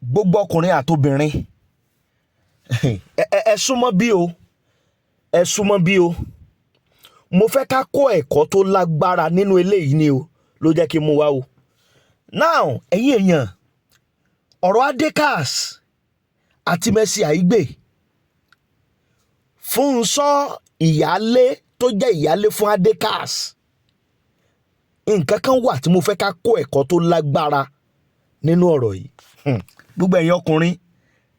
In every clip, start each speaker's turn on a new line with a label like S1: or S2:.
S1: Gbogbo Okunrin Ati Okunrin ẹ súnmọ́ bí o, ẹ súnmọ́ bí o. Mo fẹ́ ká kọ́ ẹ̀kọ́ tó lágbára nínú eléyìí ni o, ló jẹ́ kí n mú wá o. Now ẹ̀yin èèyàn, ọ̀rọ̀ Adekaz àti Mercy Aigbe, Funso ìyálé tó jẹ́ ìyálé fún Adekaz, nǹkan kan wà tí mo fẹ́ ká kọ́ ẹ̀kọ́ tó lágbára nínú ọ̀rọ̀ yìí. Gbogbo ẹ̀yin ọkùnrin,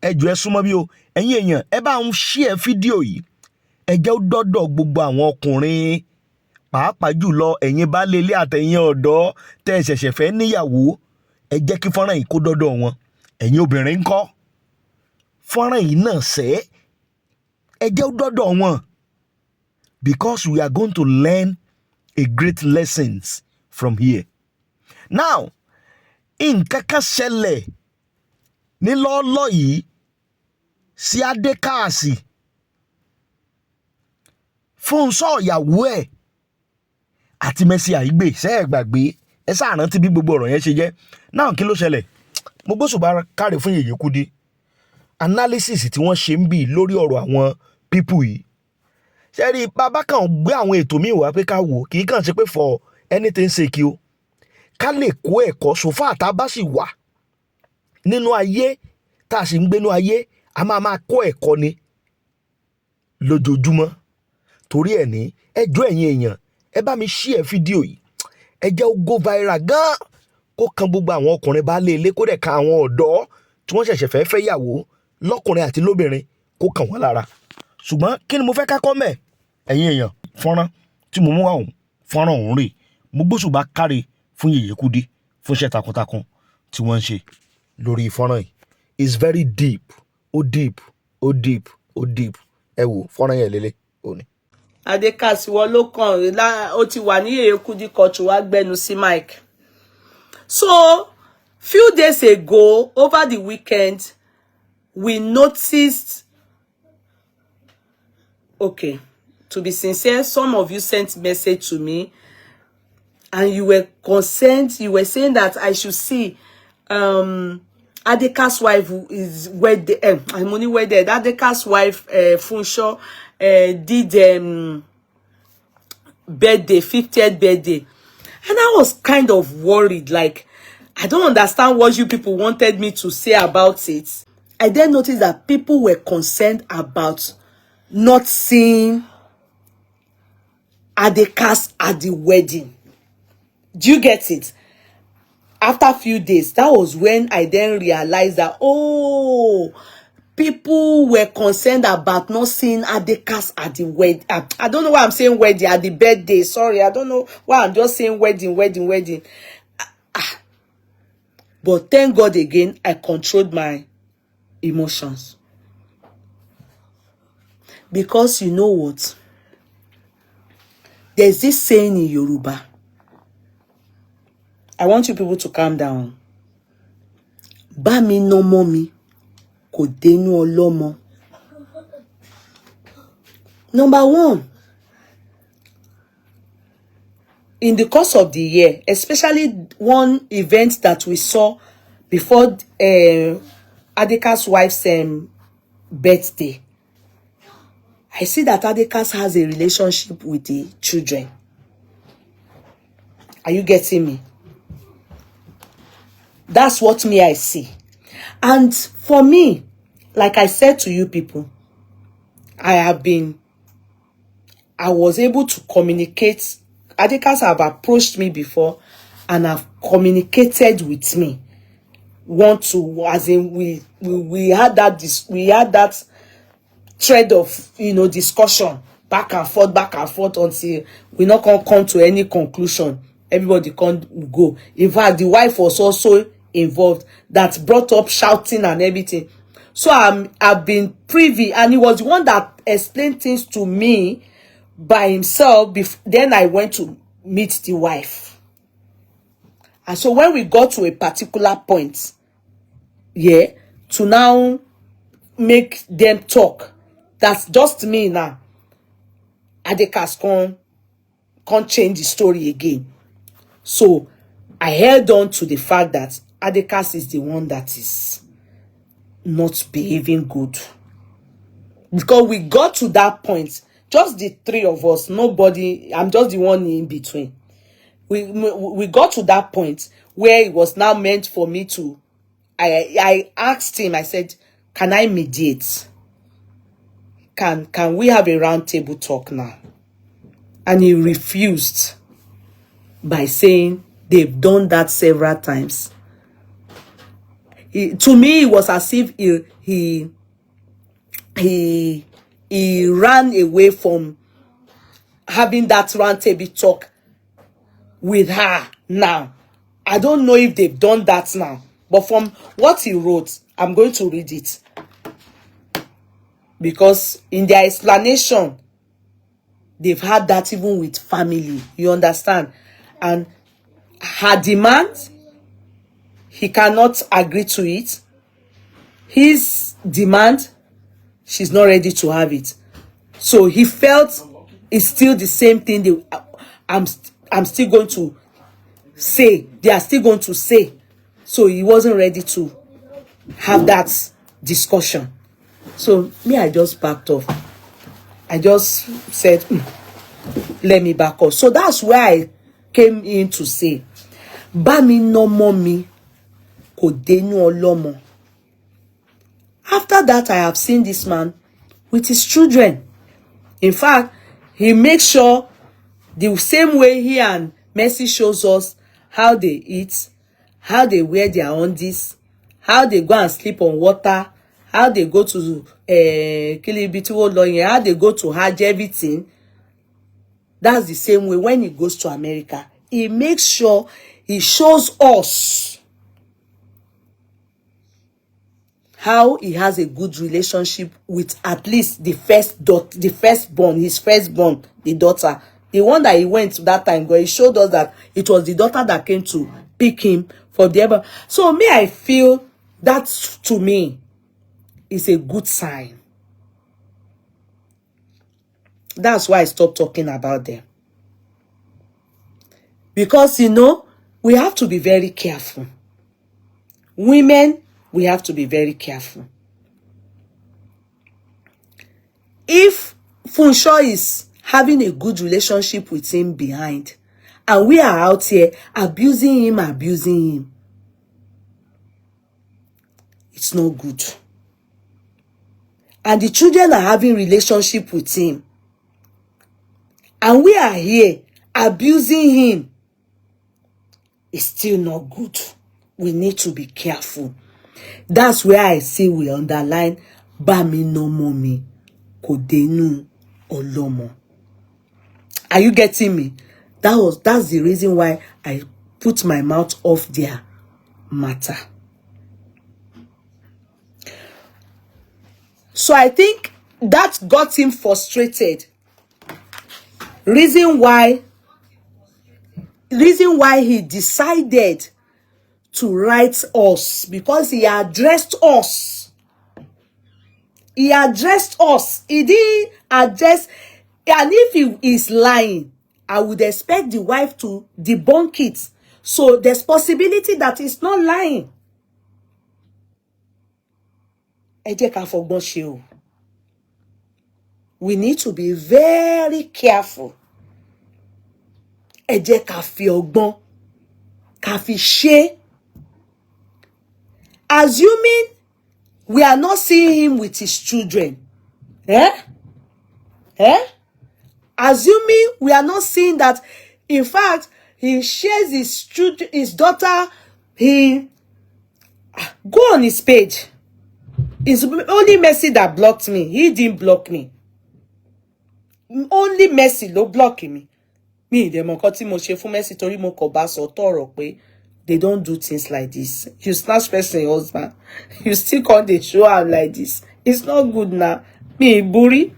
S1: ẹ jọ̀ọ́ ẹ súnmọ́ bí o. Ẹ̀yin èèyàn, ẹ bá ń share fídíò yìí, ẹ jẹ́ ó dọ́dọ̀ gbogbo àwọn ọkùnrin, pàápàá jùlọ ẹ̀yin baálé ilé àtẹ̀yin ọ̀dọ́ tẹ́ ẹ ṣẹ̀ṣẹ̀ fẹ́ níyàwó. Ẹ jẹ́ kí fọ́nrán yìí kó dọ́dọ̀ wọn. Ẹ̀yin obìnrin ńkọ́, fọ́nrán yìí náà ẹ jẹ́ ó dọ́dọ̀ wọn, because we are going to learn a great lessons from here. Now, nǹkan kan ṣẹlẹ̀ ní lọ́ọ́lọ́ yìí sí Adekaz, Funso ìyàwó ẹ̀ àti Mercy Aigbe. Ṣé ẹ gbàgbé? Ẹ sáà rántí bí gbogbo ọ̀rọ̀ yẹn ṣe jẹ́. Now kí ló ṣẹlẹ̀? Mo gbóṣùbà káre fún Yèyé Kudi. Analysis tí wọ́n ṣe ń bì lórí ọ̀rọ̀ àwọn people yìí. Ṣé rí bàbá kan gbé àwọn ètò míì wá pé ká wò, kì í kàn ṣe pé for anything sake o. Ká lè kó ẹ̀kọ́ sòfà tá a bá sì wà nínú ayé, tá a sì ń gbénú ayé, a máa kọ́ ẹ̀kọ́ ni lójoojúmọ́. Torí ẹ̀ ní ẹjọ́ ẹ̀yin èèyàn, ẹ bá mi share fídíò yìí, ẹ jẹ́ ó go viral gan, kó kan gbogbo àwọn ọkùnrin baálé ilé, kó dẹ̀ kan àwọn ọ̀dọ́ tí wọ́n ṣẹ̀ṣẹ̀ fẹ́ fẹ́yàwó lọ́kùnrin àti lóbìnrin, kó kàn wọ́n lára. Ṣùgbọ́n kí ni mo fẹ́ ká kọ́ mẹ́ ẹ̀yin èèyàn? Fọ́nrán tí mo mú wá òun, fọ́nrán òun rè. Mo gbóṣùbà káre fún Yèyé Kudi fún iṣẹ́ takuntakun tí wọ́n ń ṣe lórí fọ́nrán yìí. It's very deep, ó deep, ó deep, ó deep. Ẹ wò fọ́nrán yẹn lélẹ̀ òní.
S2: Adekaz wọ́n ló kàn ó ti wà ní Yèyé Kudi kọ̀tù wá gbẹnu sí Mike. So few days ago, over the weekend, we noticed, okay, to be sincere, some of you sent message to me and you were concerned, you were saying that I should see Adekaz wife is wedded, I'm only wedded. Adekaz wife Funso did birthday, 50th birthday. And I was kind of worried, like, I don't understand what you people wanted me to say about it. I then noticed that people were concerned about not seeing Adekaz at the wedding. Do you get it? After a few days, that was when I then realized that, oh, people were concerned about not seeing Adekaz at the wedding. I don't know why I'm saying wedding, at the birthday. Sorry, I don't know why I'm just saying wedding. But thank God again, I controlled my emotions. Because you know what? There's this saying in Yoruba. I want you people to calm down. Bá mi no mommy, kò dénú ọlọ́mọ. Number one, in the course of the year, especially one event that we saw before Adekaz's wife's birthday, I see that Adekaz has a relationship with the children. Are you getting me? That's what I see. And for me, like I said to you people, I was able to communicate. Adekaz have approached me before and have communicated with me. As in we had that thread of discussion back and forth until we not come to any conclusion. Everybody can't go. In fact, the wife was also involved, that brought up shouting and everything. So I've been privy, and he was the one that explained things to me by himself. Then I went to meet the wife. And so when we got to a particular point, to now make them talk, that's just me now. Adekaz can't change the story again. So I held on to the fact that Adekaz is the one that is not behaving good. Because we got to that point, just the three of us, nobody, I'm just the one in between. We got to that point where it was now meant for me to, I asked him, I said, can I mediate? Can we have a round table talk now? And he refused by saying they've done that several times. To me, it was as if he ran away from having that round table talk with her now. I don't know if they've done that now, but from what he wrote, I'm going to read it. Because in their explanation, they've had that even with family. You understand? And her demand, he cannot agree to it. His demand, she's not ready to have it. So he felt it's still the same thing. I'm still going to say. They are still going to say. So he wasn't ready to have that discussion. So me, I just backed off. I just said, let me back off. So that's where I came in to say, Bami no mommy ko denu olomo. After that, I have seen this man with his children. In fact, he makes sure the same way he and Mercy shows us how they eat, how they wear their undies, how they go and sleep on water, how they go to how they go to Hajj, everything. That's the same way when he goes to America. He makes sure he shows us how he has a good relationship with at least the firstborn, his firstborn, the daughter. The one that he went to that time, he showed us that it was the daughter that came to pick him for the ever. So me, I feel that to me is a good sign. That's why I stopped talking about them. Because, we have to be very careful. Women, we have to be very careful. If Funso is having a good relationship with him behind, and we are out here abusing him, it's not good. And the children are having relationship with him, and we are here abusing him, it's still not good. We need to be careful. That's where I say we underline Bami no mommy kodenu olomo. Are you getting me? That's the reason why I put my mouth off their matter. So I think that got him frustrated. Reason why he decided to write us, because he addressed us. He addressed us. He didn't address, and if he is lying, I would expect the wife to debunk it. So there's possibility that he's not lying. We need to be very careful. Assuming we are not seeing him with his children. Assuming we are not seeing that, in fact, he shares his daughter, he go on his page. It's only Mercy that blocked me. He didn't block me. Only Mercy no blocking me. Me, the monkoti mo she fun Mercy tori mo ko ba so toro pe they don't do things like this. You snatch person your husband, you still can't they show out like this. It's not good now. Me, Buri.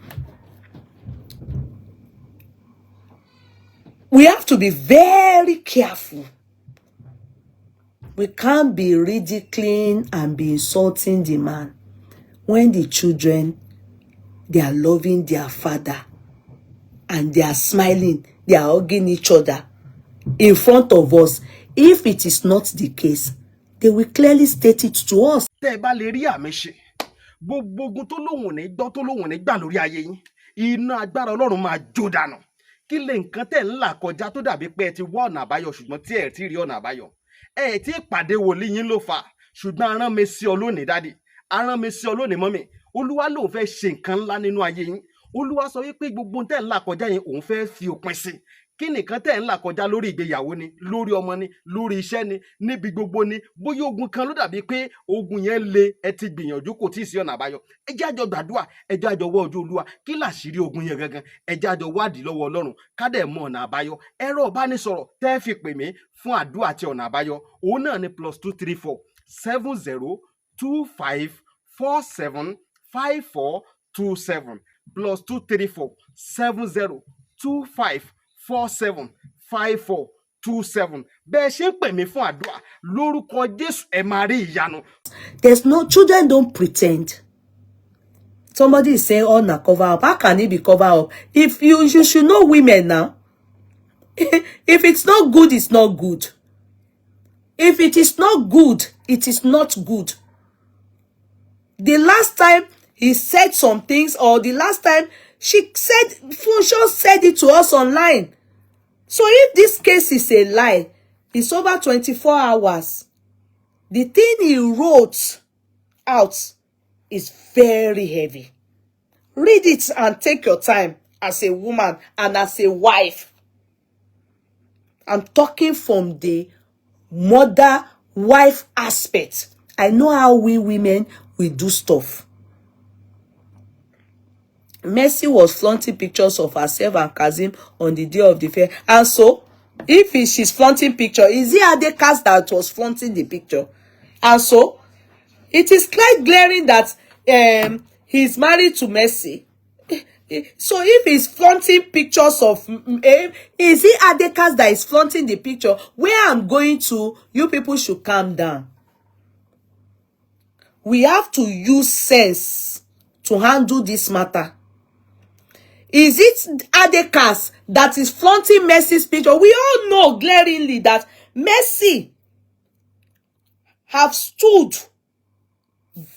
S2: We have to be very careful. We can't be ridiculing and be insulting the man when the children, they are loving their father and they are smiling, they are hugging each other in front of us. If it is not the case, they will clearly state it to us.
S3: tẹ́ ẹ bá lè rí àmì ṣe gbogbo ogun tó lóhùn ní gbọ́ tó lóhùn ní gbà lórí ayé yín iná agbára Ọlọ́run máa jó dànù. Kí lè nǹkan tẹ́ ń là kọjá tó dàbí pé ẹ ti wá ọ̀nà àbáyọ ṣùgbọ́n tí ẹ ti rí ọ̀nà àbáyọ ẹ ti pàdé wòlíì yín ló fà ṣùgbọ́n arán mi sí ọ lónìí dádì arán mi sí ọ lónìí mọ́mì Olúwa lòun fẹ́ ṣe nǹkan ńlá nínú ayé yín. Olúwa sọ wípé gbogbo tẹ́ ń là kọjá yẹn òun fẹ́ fi òpin sí. Kí nìkan tẹ́ ń là kọjá lórí ìgbéyàwó ni lórí ọmọ ni lórí iṣẹ́ ni níbi gbogbo ni bóyá ogun kan ló dàbí pé ogun yẹn le ẹ ti gbìyànjú kò tíì sí ọ̀nà àbáyọ ẹ jẹ́ àjọ gbàdúrà ẹ jẹ́ àjọ wá ojú Olúwa kí làṣírí ogun yẹn gangan ẹ jẹ́ àjọ wádìí lọ́wọ́ Ọlọ́run ká dẹ̀ mọ ọ̀nà àbáyọ. Ẹ̀rọ ìbánisọ̀rọ̀ tẹ́ fi pè mí fún àdúrà àti ọ̀nà àbáyọ òun náà ni +234 7025 475427 +234 7025 475427. Bẹ́ẹ̀ ṣe ń pè mí fún àdúrà lórúkọ Jésù ẹ máa rí ìyanu.
S2: There's no children don't pretend. Somebody is saying on a cover up. How can it be cover up? If you should know women now. If it's not good, it's not good. If it is not good, it is not good. The last time he said some things, or the last time she said, Funso said it to us online. So if this case is a lie, it's over 24 hours. The thing he wrote out is very heavy. Read it and take your time as a woman and as a wife. I'm talking from the mother-wife aspect. I know how we women will do stuff. Mercy was flaunting pictures of herself and Kazim on the day of the fair. And so, if she's flaunting picture, is it Adekaz that was flaunting the picture? And so, it is quite glaring that he's married to Mercy. So if he's flaunting pictures of is it Adekaz that is flaunting the picture? Where I'm going to, you people should calm down. We have to use sense to handle this matter. Is it Adekaz that is flaunting Mercy's picture? We all know glaringly that Mercy have stood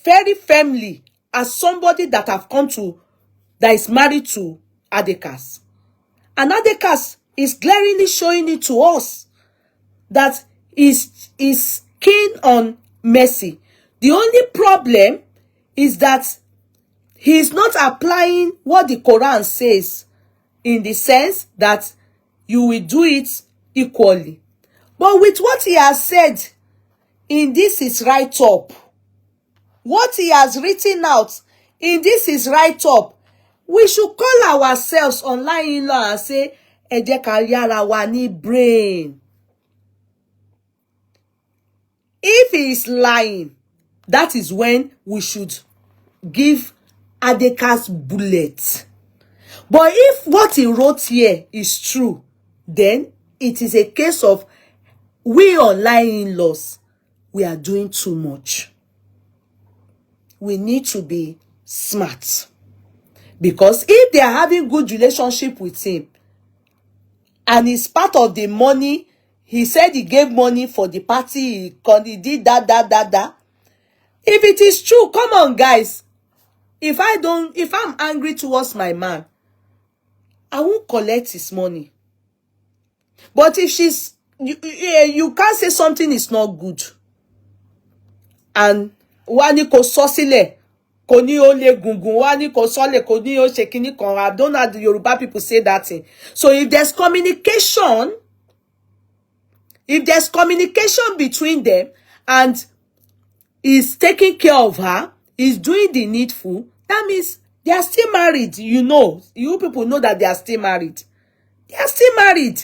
S2: very firmly as somebody that have come to, that is married to Adekaz. And Adekaz is glaringly showing it to us that is keen on Mercy. The only problem is that he is not applying what the Quran says in the sense that you will do it equally. But with what he has said in this is right up, what he has written out in this is right up, we should call ourselves online in-law and say, ẹ jẹ́ ká yára wa ní brain. If he is lying, that is when we should give Adekaz bullet. But if what he wrote here is true, then it is a case of we online in-laws, we are doing too much. We need to be smart. Because if they are having good relationship with him, and it's part of the money, he said he gave money for the party, he did that. If it is true, come on, guys. If I'm angry towards my man, I won't collect his money. But if you can't say something is not good. And wani ko sosile, koni ole gungun, wani ko sole, koni o shekini kon. I don't know how the Yoruba people say that thing. So if there's communication between them, and he's taking care of her, he's doing the needful, that means they are still married. You know, you people know that they are still married. They are still married.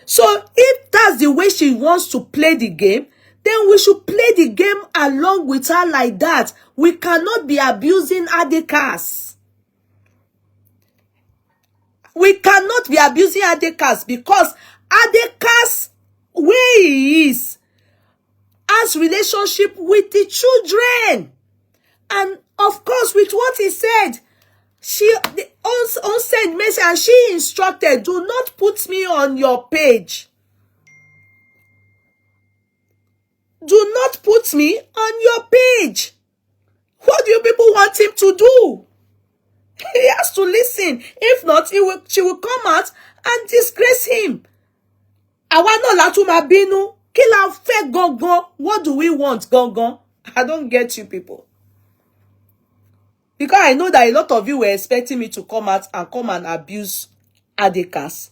S2: So if that's the way she wants to play the game, then we should play the game along with her like that. We cannot be abusing Adekaz. We cannot be abusing Adekaz because Adekaz, where he is, has relationship with the children. And of course, with what he said, she sent message and she instructed, do not put me on your page. do not put me on your page. What do you people want him to do? He has to listen. If not, she will come out and disgrace him. Àwa náà la tún máa bínú. Kí la fẹ́ gangan? What do we want gangan? I don't get you people. Because I know that a lot of you were expecting me to come out and come and abuse Adekaz.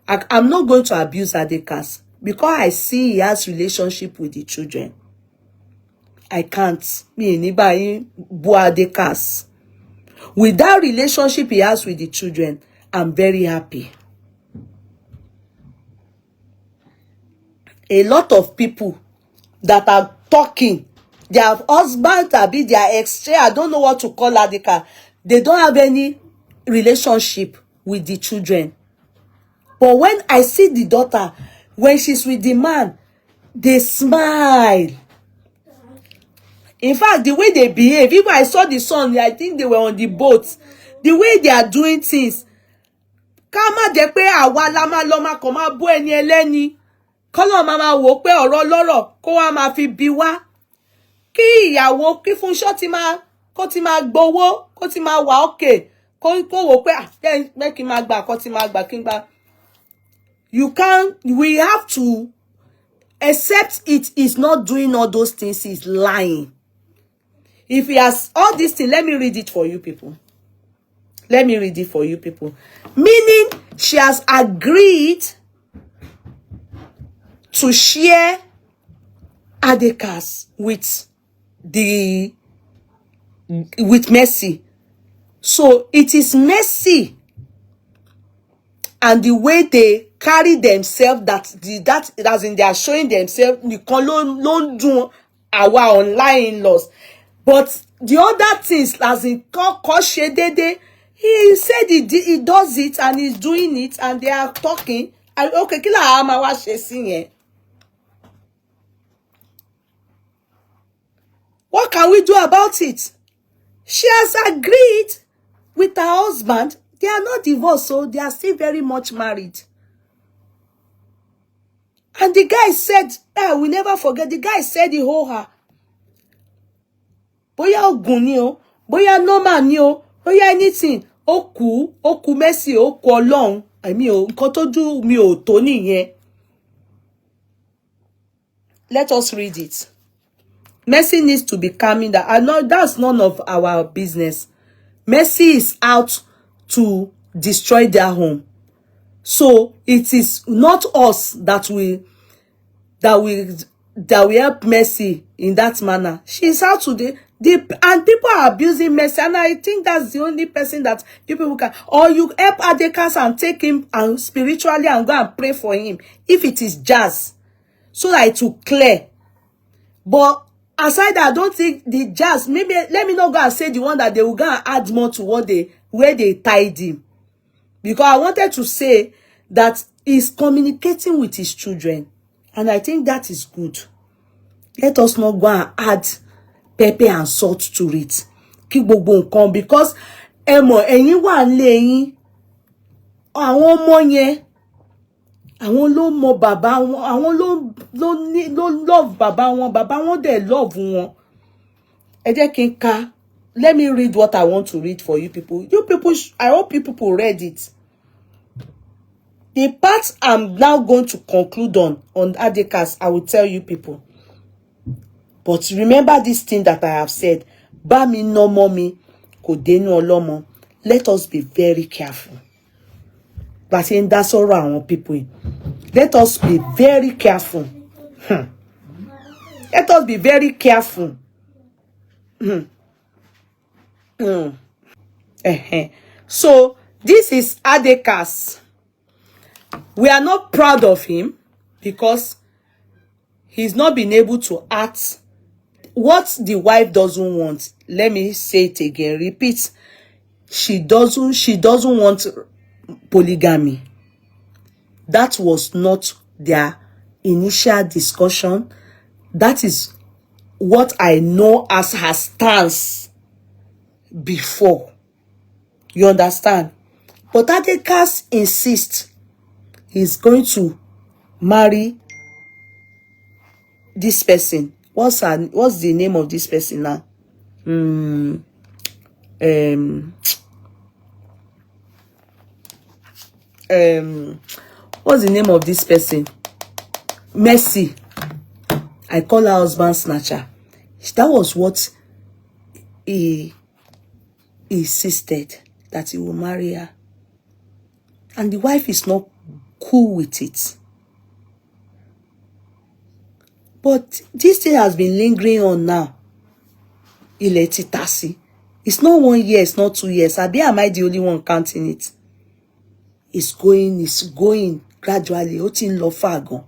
S2: I'm not going to abuse Adekaz because I see he has relationship with the children. I can't. Me anybody bu Adekaz. With that relationship he has with the children, I'm very happy. A lot of people that are talking, their husband be their ex, I don't know what to call Adekaz. They don't have any relationship with the children. But when I see the daughter, when she's with the man, they smile. In fact, the way they behave, even I saw the son, I think they were on the boat. The way they are doing things. Ká má jẹ́ pé àwa la máa lọ máa kàn máa bú ẹni ẹlẹ́ni. Kọ́lọ́ máa wò pé ọ̀rọ̀ lọ́rọ̀ kó wá máa fi bí wá. Kí ìyàwó kí Funso ti máa kó ti máa gbowó, kó ti máa wà okay. Kó wò pé jẹ́ kí n máa gbà kó ti máa gbà kí n gbà. You can't, we have to accept it is not doing all those things, he's lying. If he has all these things, let me read it for you people. Let me read it for you people. Meaning, she has agreed to share Adekaz with Mercy. So it is Mercy and the way they carry themselves that as in they are showing themselves nìkan ló ń dùn our online laws. But the other things as in kò ṣe déédé, he said he does it and he's doing it and they are talking. And okay, kí la máa wá ṣe sí yẹn? What can we do about it? She has agreed with her husband. They are not divorced, so they are still very much married. And the guy said, we never forget, the guy said he owed her. Bóyá ogun ni o, bóyá normal ni o, bóyá anything. Oku Mercy, oku Ọlọ́run. Nǹkan tó dùn mi ò tó nìyẹn. Let us read it. Mercy needs to be calming down. I know that's none of our business. Mercy is out to destroy their home. So it is not us that will help Mercy in that manner. She's out to and people are abusing Mercy, and I think that's the only person that you people can. Or you help Adekaz and take him and spiritually and go and pray for him if it is jazz, so that it will clear. But aside that, I don't think the jazz, maybe let me not go and say the one that they will go and add more to where they tied him. Because I wanted to say that he's communicating with his children. And I think that is good. Let us not go and add pepper and salt to it. Kí gbogbo nǹkan, because ẹ̀yin wà nílé yín. Àwọn ọmọ yẹn, àwọn ló mọ bàbá wọn, àwọn ló love bàbá wọn dẹ̀ love wọn. Ẹ jẹ́ kí n ka. Let me read what I want to read for you people. You people, I hope you people read it. The part I'm now going to conclude on Adekaz, I will tell you people. But remember this thing that I have said. Bá mi no mommy, kò dénú ọlọ́mọ. Let us be very careful. But saying that's all àwọn people. Let us be very careful. Let us be very careful. So this is Adekaz. We are not proud of him because he's not been able to act what the wife doesn't want. Let me say it again. Repeat. She doesn't want polygamy. That was not their initial discussion. That is what I know as her stance before. You understand? But Adekaz insists he's going to marry this person. What's the name of this person now? What's the name of this person? Mercy. I call her husband snatcher. That was what he insisted, that he will marry her. And the wife is not cool with it. But this thing has been lingering on now. Tasi. It's not 1 year, it's not 2 years. Am I the only one counting it? It's going gradually. Ó ti ń lọ far gan.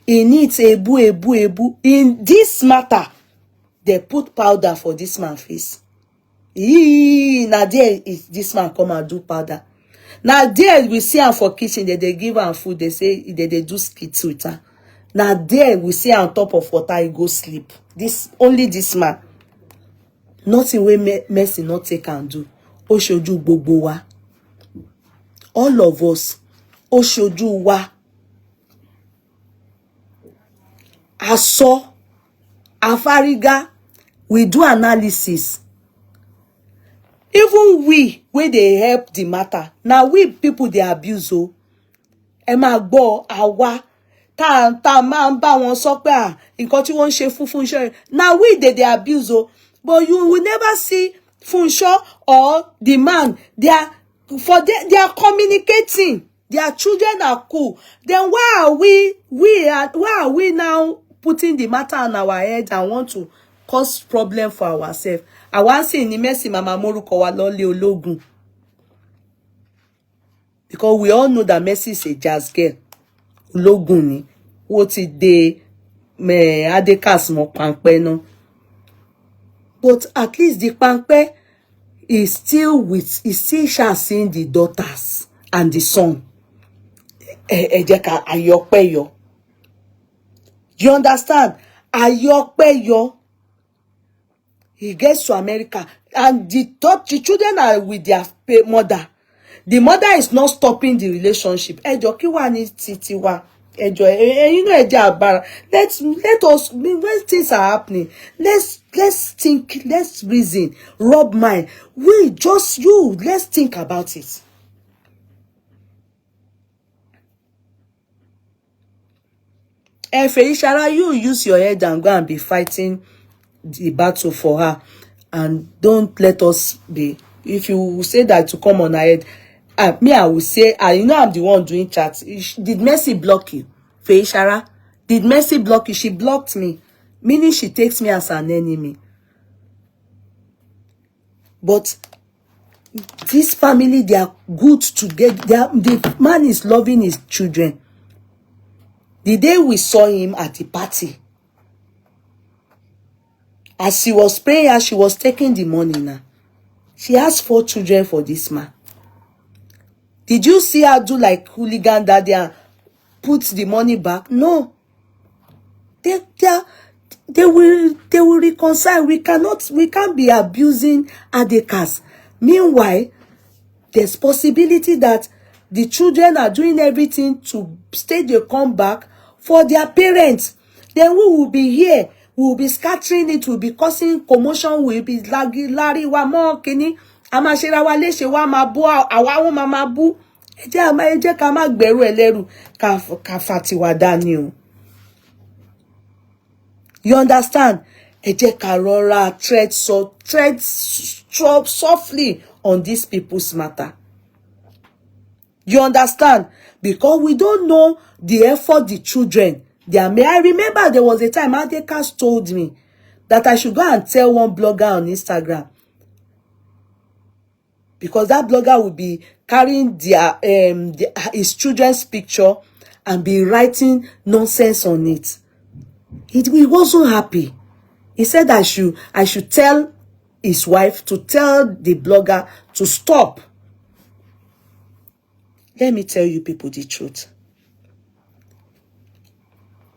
S2: He needs ebu. In this matter, they put powder for this man's face. Now there is this man come and do powder. Now there we see her for kitchen, they give her food, they say they do skits with her. Now there we see her on top of water, he go sleep. Only this man. Nothing wey mercy not take and do. Ó ṣojú gbogbo wa. All of us. Ó ṣojú wa. Aso, afariga, we do analysis. Even we, where they help the matter. Now we people they abuse o. Ẹ máa gbọ́ àwa tá máa ń bá wọn sọ pé nǹkan tí wọ́n ń ṣe fún Funso. Now we they abuse o. But you will never see Funso or the man. They are communicating. Their children are cool. Then why are we now putting the matter on our head and want to cause problem for ourselves? I want to say ni Mercy Mama Moruko wa lole ologun. Because we all know that Mercy is a jazz girl. Ologun ni. What it de me Adekaz mo pampe no. But at least the pampe is still shall seeing the daughters and the son. Ejeka ayokpeyo. You understand? Ayokpeyo. He gets to America and the children are with their mother. The mother is not stopping the relationship. Ejo ki wa ni titi wa. Ejo you know eja abara. Let us when things are happening. Let's think, let's reason, rub mind. Let's think about it. Feishara, you use your head and go and be fighting the battle for her, and don't let us be. If you say that to come on her head, I will say, you know I'm the one doing chat. Did Mercy block you, Feishara? Did Mercy block you? She blocked me, meaning she takes me as an enemy. But this family, they are good together. The man is loving his children. The day we saw him at the party, as she was praying, as she was taking the money now, she has 4 children for this man. Did you see her do like hooligan daddy and put the money back? No. They will reconcile. We can't be abusing Adekaz. Meanwhile, there's possibility that the children are doing everything to stage a comeback for their parents. Then we will be here. We will be scattering it. We will be causing commotion. We will be lari wa mo kini. Amashira wa leshe wa mabu awa ma mabu. Eje ka ma gberu eleru ka fati wa dani o. You understand? Eje ka rora tread softly on these people's matter. You understand? Because we don't know the effort the children they are made. I remember there was a time Adekaz told me that I should go and tell one blogger on Instagram, because that blogger will be carrying his children's picture and be writing nonsense on it. He wasn't happy. He said I should tell his wife to tell the blogger to stop. Let me tell you people the truth.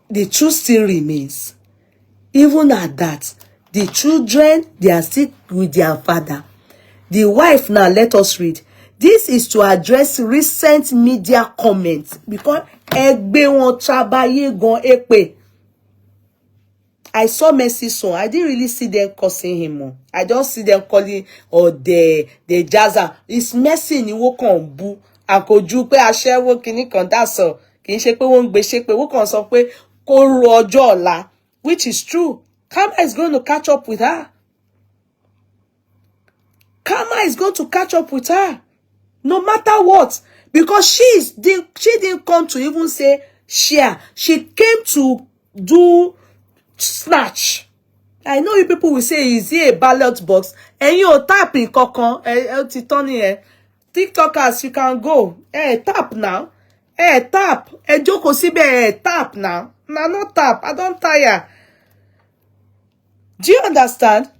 S2: The truth still remains. Even at that, the children, they are still with their father. The wife, now let us read. This is to address recent media comments, because Aigbe won trabaye gan epe. I saw Mercy song. I didn't really see them cursing him. Oh. I just see them calling or the jazzer. It's Mercy ni wo kan bu. Àkójú pé aṣẹ́wó kìíní kan dá sọ. Kì í ṣe pé wọ́n ń gbé ṣépè. Wọ́n kàn sọ pé kó ro ọjọ́ ọ̀la, which is true. Karma is going to catch up with her. Karma is going to catch up with her. No matter what. Because she didn't come to even say share. She came to do snatch. I know you people will say, is it a ballot box? And you tap in kokon. TikTokers, you can go. Tap now. Tap. Joko sibe, tap now. Nah, not tap. I don't tire. Do you understand?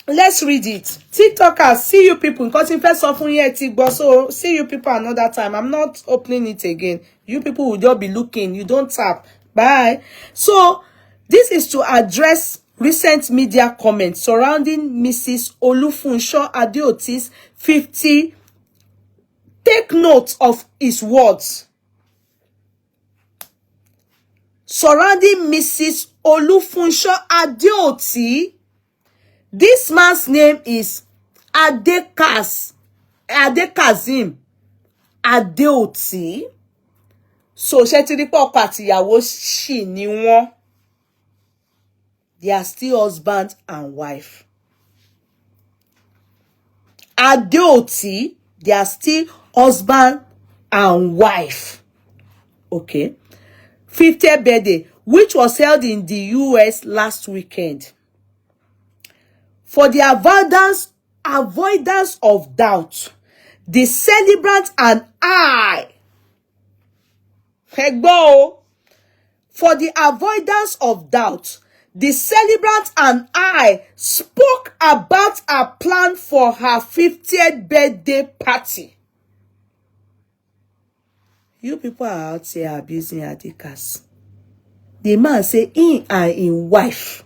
S2: Let's read it. TikTokers, see you people. Because in first of all, so see you people another time. I'm not opening it again. You people will just be looking. You don't tap. Bye. So, this is to address recent media comments surrounding Mrs. Funso Adeoti's 50. Take note of his words. Surrounding Mrs. Funso Adeoti. This man's name is Adekaz. Adekazim Adeoti. So, ṣé ti rí pé ọkọ àti ìyàwó ṣì ni wọ́n. They are still husband and wife. Adeoti, they are still husband and wife. Okay. 50th birthday, which was held in the US last weekend. For the avoidance of doubt, the celebrant and I, for the avoidance of doubt, the celebrant and I spoke about a plan for her 50th birthday party. You people are out here abusing Adekaz. The man say he and his wife,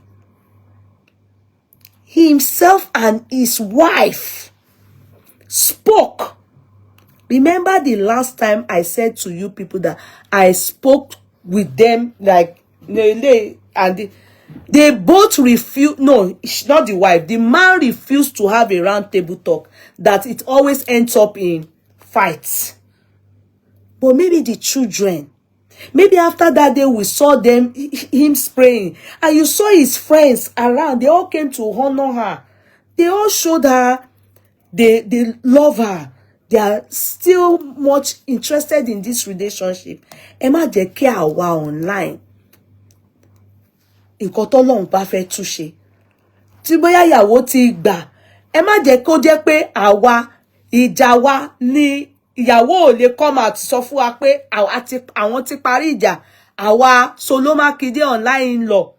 S2: himself and his wife spoke. Remember the last time I said to you people that I spoke with them, like they both refused. No, it's not the wife. The man refused to have a round table talk, that it always ends up in fights. But maybe the children, maybe after that day we saw him spraying, and you saw his friends around. They all came to honor her. They all showed her they love her. They are still much interested in this relationship. Ẹ má jẹ́ kí àwa online nǹkan t'Ọlọ́run bá fẹ́ túṣe. Tí bóyá ìyàwó ti gbà, ẹ má jẹ́ kó jẹ́ pé àwa ìjà wa ni ìyàwó ò lè come out sọ fún wa pé àwọn ti parí ìjà. Àwa Solomakide online law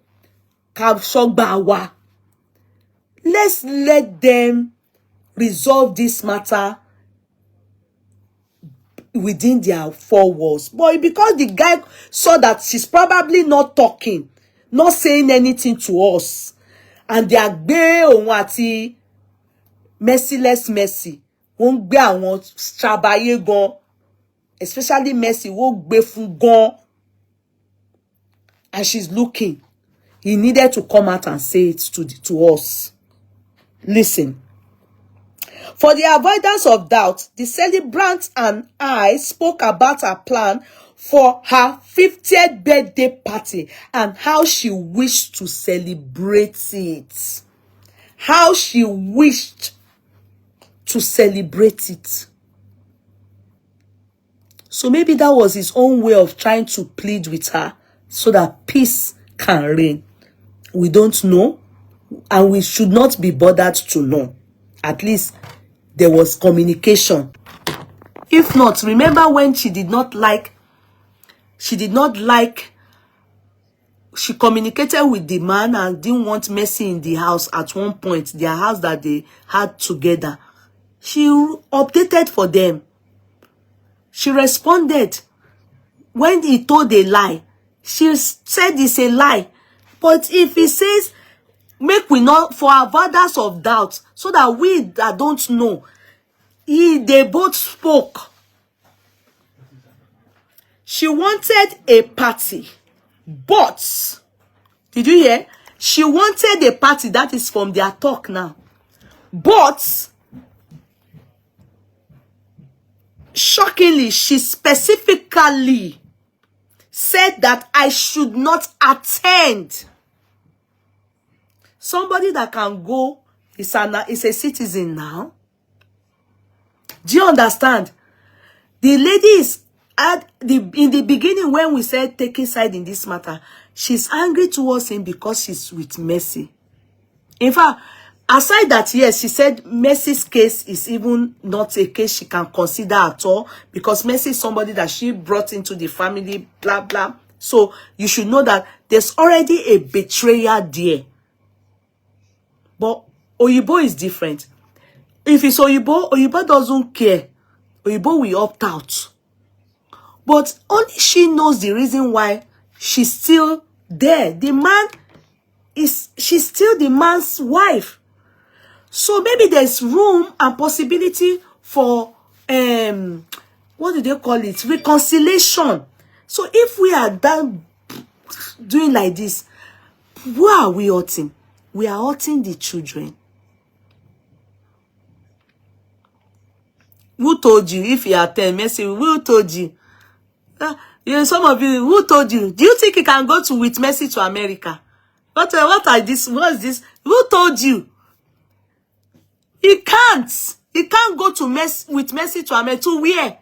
S2: ká sọgbà wa. Let's let them resolve this matter within their four walls. But because the guy saw that she's probably not talking, not saying anything to us, and they are Aigbe Eko Nla merciless Mercy, wọ́n gbé àwọn strabaye gan, especially Mercy, wọ́n gbé fún gan, and she's looking. He needed to come out and say it to us. Listen. For the avoidance of doubt, the celebrant and I spoke about her plan for her 50th birthday party and how she wished to celebrate it. How she wished to celebrate it. So maybe that was his own way of trying to plead with her so that peace can reign. We don't know, and we should not be bothered to know. At least there was communication. If not, remember when she communicated with the man and didn't want Mercy in the house at one point, their house that they had together. She updated for them. She responded. When he told a lie, she said it's a lie. But if he says, make we not, for avoidance of doubt, so that we that don't know, they both spoke. She wanted a party, but Did you hear? She wanted a party. That is from their talk now. But shockingly, she specifically said that I should not attend. Somebody that can go is a citizen now. Do you understand? The lady is in the beginning when we said taking side in this matter, she's angry towards him because she's with Mercy. In fact, aside that, yes, she said Mercy's case is even not a case she can consider at all because Mercy is somebody that she brought into the family, blah, blah. So you should know that there's already a betrayer there. But Oyibo is different. If it's Oyibo, Oyibo doesn't care. Oyibo will opt out. But only she knows the reason why she's still there. The man she's still the man's wife. So maybe there's room and possibility for what do they call it? Reconciliation. So if we are done doing like this, who are we hurting? We are hurting the children. Who told you? If you are 10, Mercy, who told you? Some of you, who told you? Do you think you can go with Mercy to America? What are this? What is this? Who told you? He can't. He can't go with Mercy to America. To where?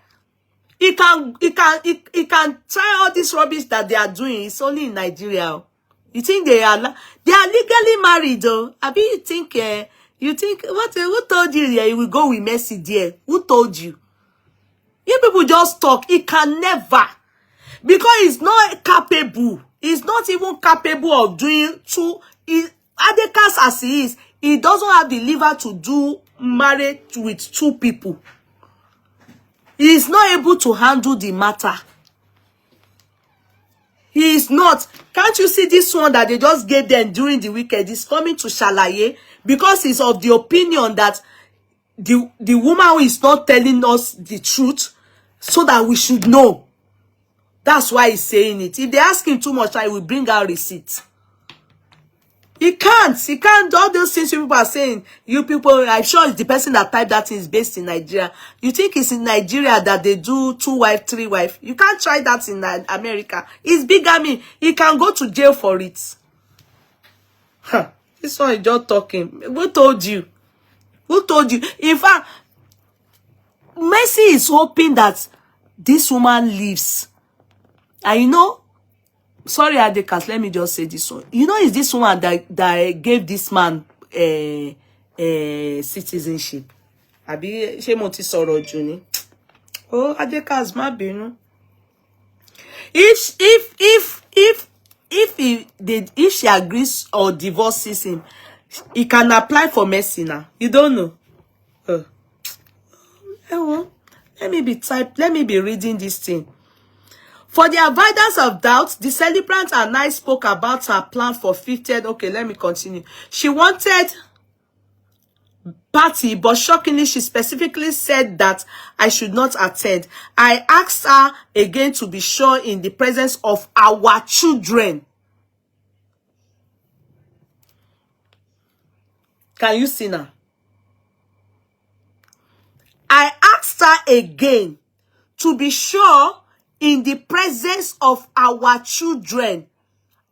S2: He can try all this rubbish that they are doing. It's only in Nigeria. You think they are legally married though? I mean, you think what? Who told you? Yeah, you will go with Mercy there. Who told you? You people just talk. He can never, because he's not capable. He's not even capable of doing two. Adekaz as he is, he doesn't have the liver to do marriage with two people. He is not able to handle the matter. He is not. Can't you see this one that they just gave them during the weekend? He's coming to Shalaye because he's of the opinion that the woman who is not telling us the truth so that we should know. That's why he's saying it. If they ask him too much, I will bring out receipts. He can't. He can't. All those things you people are saying, you people, I'm sure it's the person that typed that is based in Nigeria. You think it's in Nigeria that they do 2 wife, 3 wife? You can't try that in America. It's bigamy. He can go to jail for it. Huh. This one is just talking. Who told you? Who told you? In fact, Mercy is hoping that this woman leaves. And you know, sorry, Adekaz, let me just say this one. You know, it's this woman that gave this man citizenship. Abi, she moti sọ̀rọ̀ jù ni. Oh, Adekaz, má bínú. If she agrees or divorces him, he can apply for Mercy now. You don't know. Let me be reading this thing. For the avoidance of doubt, the celebrant and I spoke about her plan for 50th. Okay, let me continue. She wanted party, but shockingly, she specifically said that I should not attend. I asked her again to be sure in the presence of our children. Can you see now? I asked her again to be sure in the presence of our children,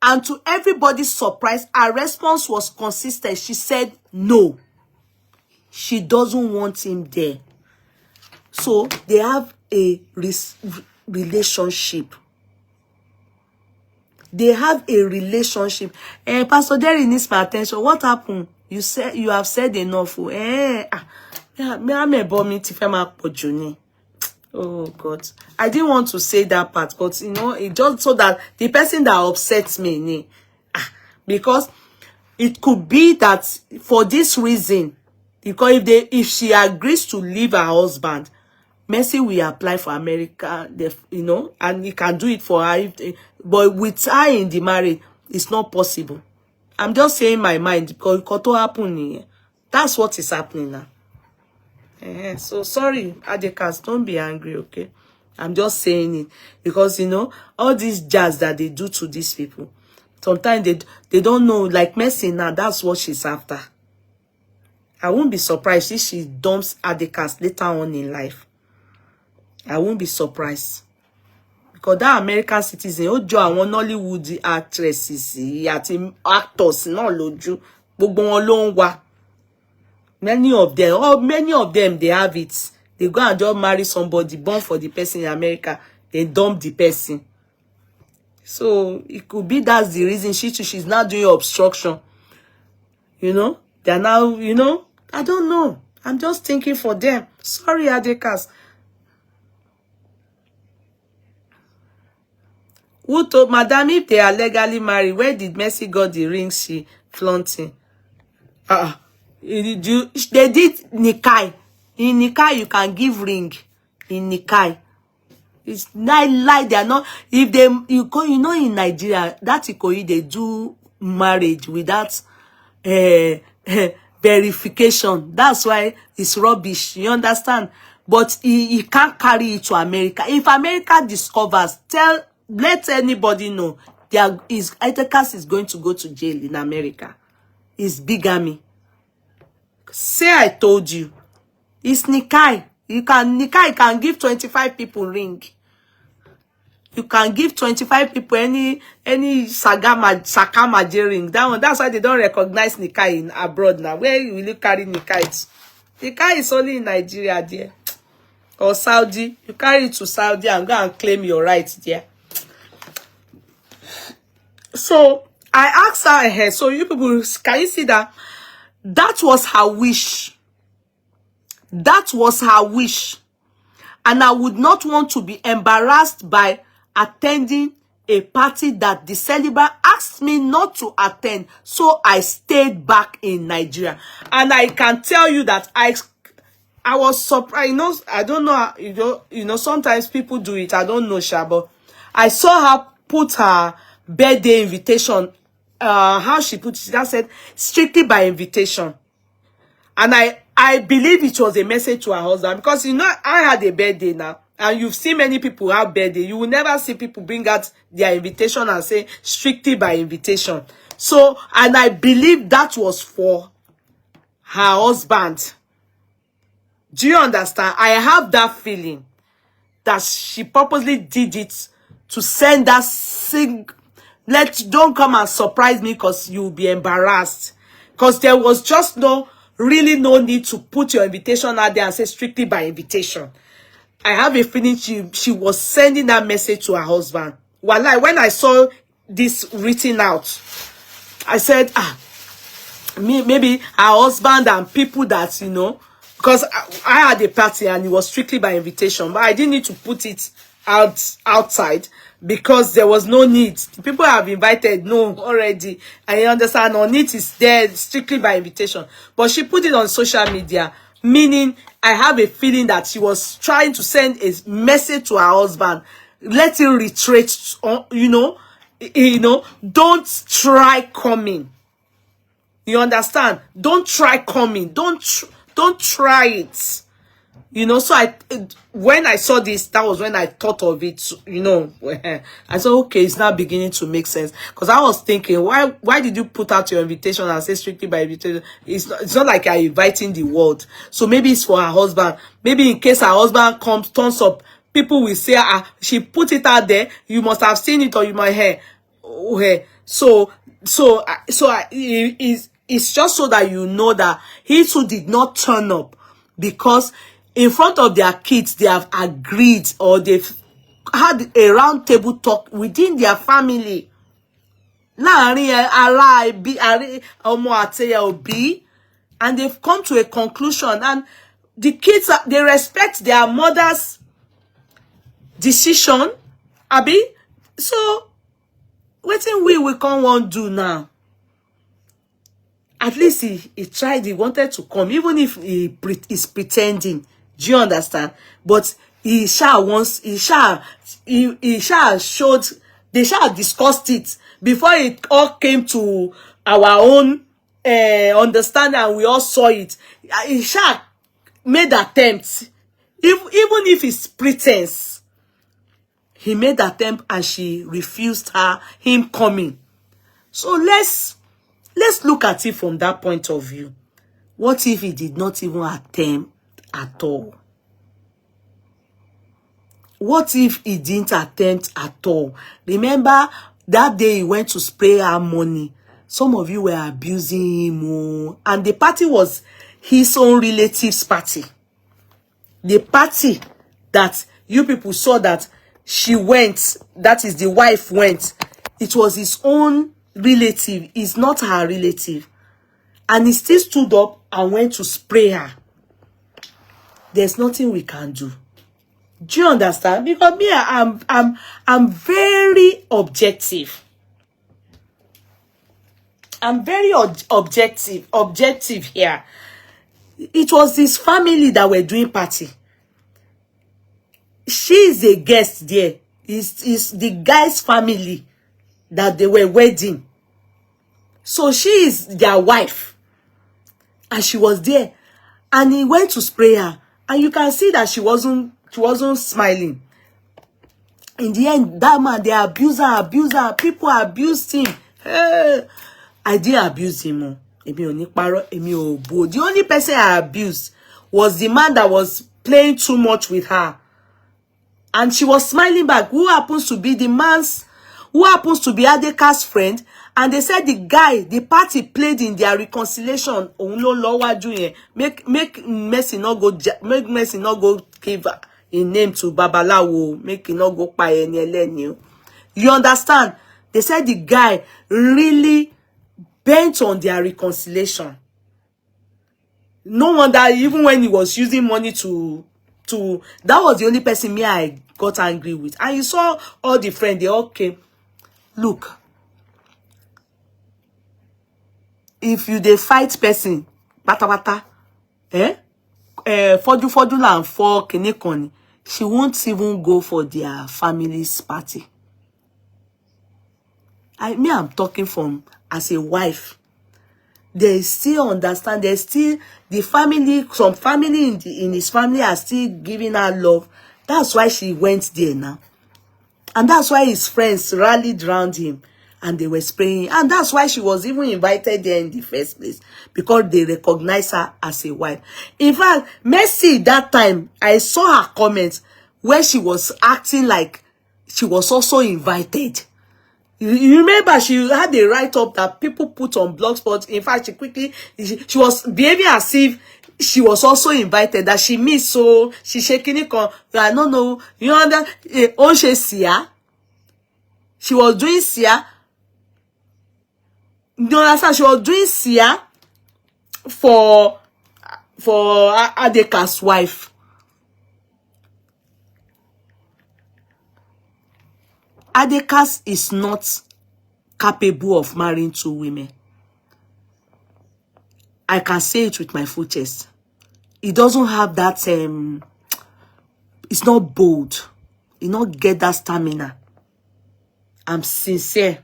S2: and to everybody's surprise, her response was consistent. She said no. She doesn't want him there. So they have a relationship. They have a relationship. Pastor Jerry needs my attention. What happened? You have said enough. Oh God, I didn't want to say that part, but you know, it just so that the person that upsets me, because it could be that for this reason, because if she agrees to leave her husband, Mercy will apply for America, you know, and he can do it for her. But with her in the marriage, it's not possible. I'm just saying my mind because it could happen. That's what is happening now. So sorry, Adekaz, don't be angry, okay? I'm just saying it because, you know, all these jazz that they do to these people, Sometimes they don't know, like Mercy now, that's what she's after. I won't be surprised if she dumps Adekaz later on in life. I won't be surprised. Because that American citizen, ó jọ àwọn Nollywood actresses àti actors náà lójú. Gbogbo wọn ló ń wá. Many of them, they have it. They go and just marry somebody, born for the person in America, they dump the person. So it could be that's the reason she's now doing obstruction. You know, they're now, you know, I don't know. I'm just thinking for them. Sorry, Adekaz. Who told Madam if they are legally married? Where did Mercy got the ring she flaunting? They did Nikai. In Nikai, you can give ring. In Nikai. It's not like they are not. If they, you know, in Nigeria, that Ikoyi, they do marriage without verification. That's why it's rubbish. You understand? But he can't carry it to America. If America discovers, let anybody know Adekaz is going to go to jail in America. It's bigamy. Say I told you. It's Nikai. Nikai can give 25 people ring. You can give 25 people any Sakamaje ring. That's why they don't recognize Nikai in abroad now. Where will you carry Nikai? Nikai is only in Nigeria, dear. Or Saudi. You carry it to Saudi and go and claim your rights there. So I asked her ahead. So you people, can you see that? That was her wish. That was her wish. And I would not want to be embarrassed by attending a party that the celebrant asked me not to attend. So I stayed back in Nigeria. And I can tell you that I was surprised. You know, I don't know, you know, sometimes people do it. I don't know, Shabo. I saw her put her birthday invitation, how she put it, that said, strictly by invitation. And I believe it was a message to her husband, because, you know, I had a birthday now, and you've seen many people have birthday. You will never see people bring out their invitation and say strictly by invitation. So, and I believe that was for her husband. Do you understand? I have that feeling that she purposely did it to send that don't come and surprise me because you'll be embarrassed. Because there was just really no need to put your invitation out there and say strictly by invitation. I have a feeling she was sending that message to her husband. Walai, when I saw this written out, I said, maybe her husband and people that, you know, because I had a party and it was strictly by invitation, but I didn't need to put it outside because there was no need. People have invited, no, already. I understand, no need is there strictly by invitation. But she put it on social media, meaning I have a feeling that she was trying to send a message to her husband. Let him retreat, you know, don't try coming. You understand? Don't try coming. Don't try it. You know, so when I saw this, that was when I thought of it, you know. I said, okay, it's now beginning to make sense. Because I was thinking, why did you put out your invitation and say strictly by invitation? It's not like you're inviting the world. So maybe it's for her husband. Maybe in case her husband turns up, people will say, she put it out there, you must have seen it, or you might hear. Okay. So it's just so that you know that he too did not turn up, because in front of their kids, they have agreed, or they've had a round table talk within their family. And they've come to a conclusion, and the kids, they respect their mother's decision, Abi. So, what thing we can't want to do now? At least he tried, he wanted to come, even if he is pretending. Do you understand? But he shall showed, they shall discussed it before it all came to our own understanding, and we all saw it. He shall made attempts, even if it's pretense. He made attempt and she refused him coming. So let's look at it from that point of view. What if he did not even attempt at all? What if he didn't attempt at all? Remember that day he went to spray her money. Some of you were abusing him. Oh, and the party was his own relatives' party. The party that you people saw that she went, that is the wife went, it was his own relative. It's not her relative. And he still stood up and went to spray her. There's nothing we can do. Do you understand? Because me, I'm very objective. I'm very objective here. It was his family that were doing party. She is a guest there. It's the guy's family that they were wedding. So she is their wife. And she was there. And he went to spray her. And you can see that she wasn't smiling. In the end, that man, the abuser, people abused him. I didn't abuse him. The only person I abused was the man that was playing too much with her. And she was smiling back. Who happens to be Adekaz's friend? And they said the guy, the party played in their reconciliation. Make Mercy not go give a name to Babalawo. Make it not go pay any. You understand? They said the guy really bent on their reconciliation. No wonder even when he was using money to that was the only person I got angry with. And you saw all the friends, they all came. Look, if you dey fight person, bata, fodu and for kinekoni, she won't even go for their family's party. I'm talking from as a wife. They still understand. There's still the family, some family in his family are still giving her love. That's why she went there now. And that's why his friends rallied around him and they were spraying. And that's why she was even invited there in the first place, because they recognize her as a wife. In fact, Mercy, that time, I saw her comments where she was acting like she was also invited. You remember she had a write-up that people put on Blogspot. In fact, she was behaving as if she was also invited, that she missed, so she shaking it. I don't know. You understand? She was doing Sia. You understand? She was doing Sia for Adekaz's wife. Adekaz is not capable of marrying two women. I can say it with my full chest. He doesn't have that, it's not bold. He not get that stamina. I'm sincere.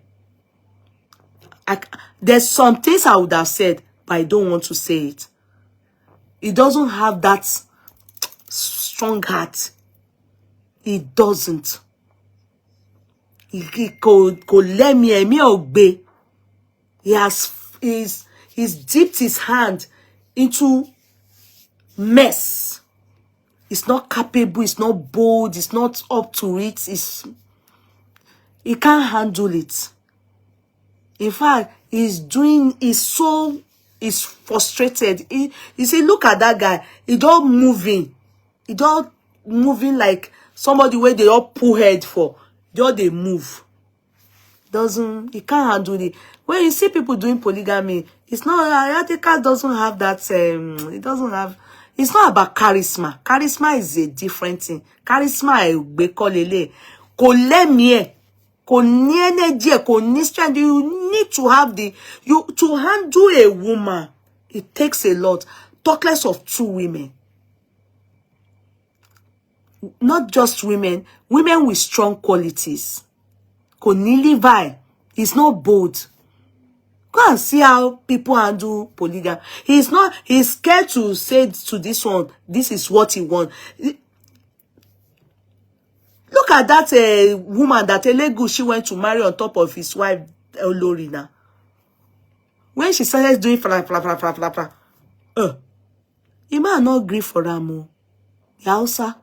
S2: There's some things I would have said, but I don't want to say it. He doesn't have that strong heart. He doesn't. He let me obey. He's dipped his hand into mess. It's not capable, it's not bold, it's not up to it. He can't handle it. In fact, he's frustrated. You see, look at that guy. He don't moving. He don't moving like somebody where they all pull head for. They move. He can't handle it. When you see people doing polygamy, it's not, Adekaz doesn't have that, it's not about charisma. Charisma is a different thing. Charisma, strength. You need to have to handle a woman. It takes a lot. Talk less of two women. Not just women with strong qualities. Levi is not bold. Go and see how people handle polygamy. He's scared to say to this one, this is what he wants. Look at that woman that Elegu, she went to marry on top of his wife, Olorina. When she started doing fla, the man not agree for am. The Hausa,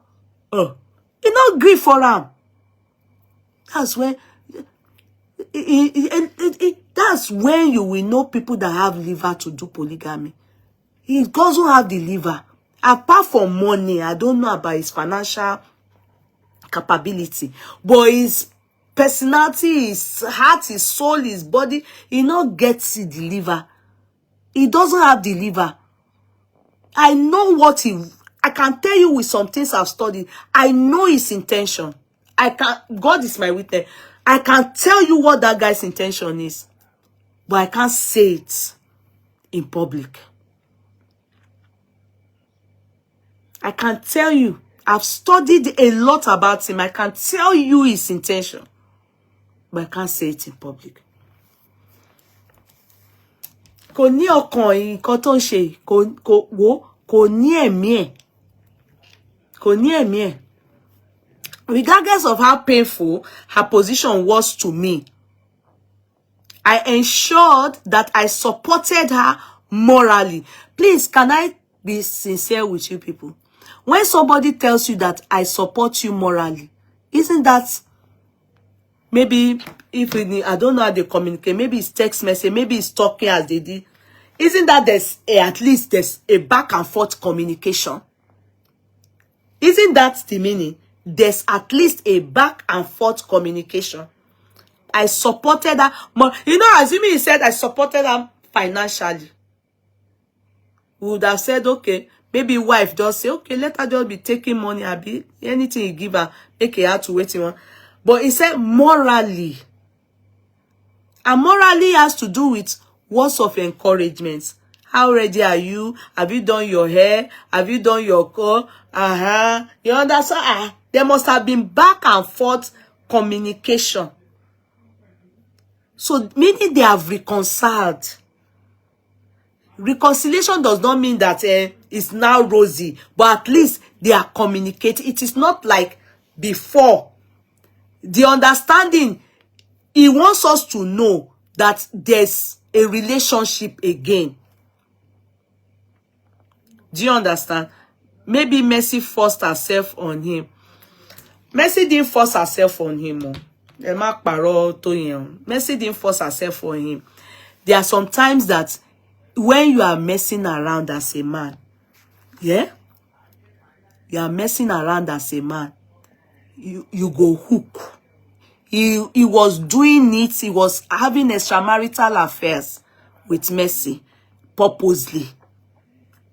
S2: he not agree for am. That's when, that's when you will know people that have liver to do polygamy. He doesn't have the liver. Apart from money, I don't know about his financial capability, but his personality, his heart, his soul, his body, he not gets the liver. He doesn't have the liver. I know what I can tell you with some things I've studied. I know his intention. God is my witness. I can tell you what that guy's intention is, but I can't say it in public. I can tell you, I've studied a lot about him. I can tell you his intention, but I can't say it in public. Kò ní ọkàn nǹkan tó ń ṣe, kò ní ẹ̀mí ẹ̀. Kò ní ẹ̀mí ẹ̀. Regardless of how painful her position was to me, I ensured that I supported her morally. Please, can I be sincere with you people? When somebody tells you that I support you morally, isn't that maybe if I don't know how they communicate, maybe it's text message, maybe it's talking as they did. Isn't that at least there's a back and forth communication? Isn't that the meaning? There's at least a back and forth communication. I supported her more. You know, assuming he said I supported her financially, we would have said, okay, maybe wife just say, okay, let her just be taking money, abi anything you give her, make her to wait on. But he said morally. And morally has to do with words of encouragement. How ready are you? Have you done your hair? Have you done your core? You understand? There must have been back and forth communication. So meaning they have reconciled. Reconciliation does not mean that it's now rosy, but at least they are communicating. It is not like before. The understanding, he wants us to know that there's a relationship again. Do you understand? Maybe Mercy forced herself on him. Mercy didn't force herself on him. Mercy didn't force herself on him. There are some times that when you are messing around as a man, yeah? You are messing around as a man, you go hook. He was doing it, he was having extramarital affairs with Mercy purposely.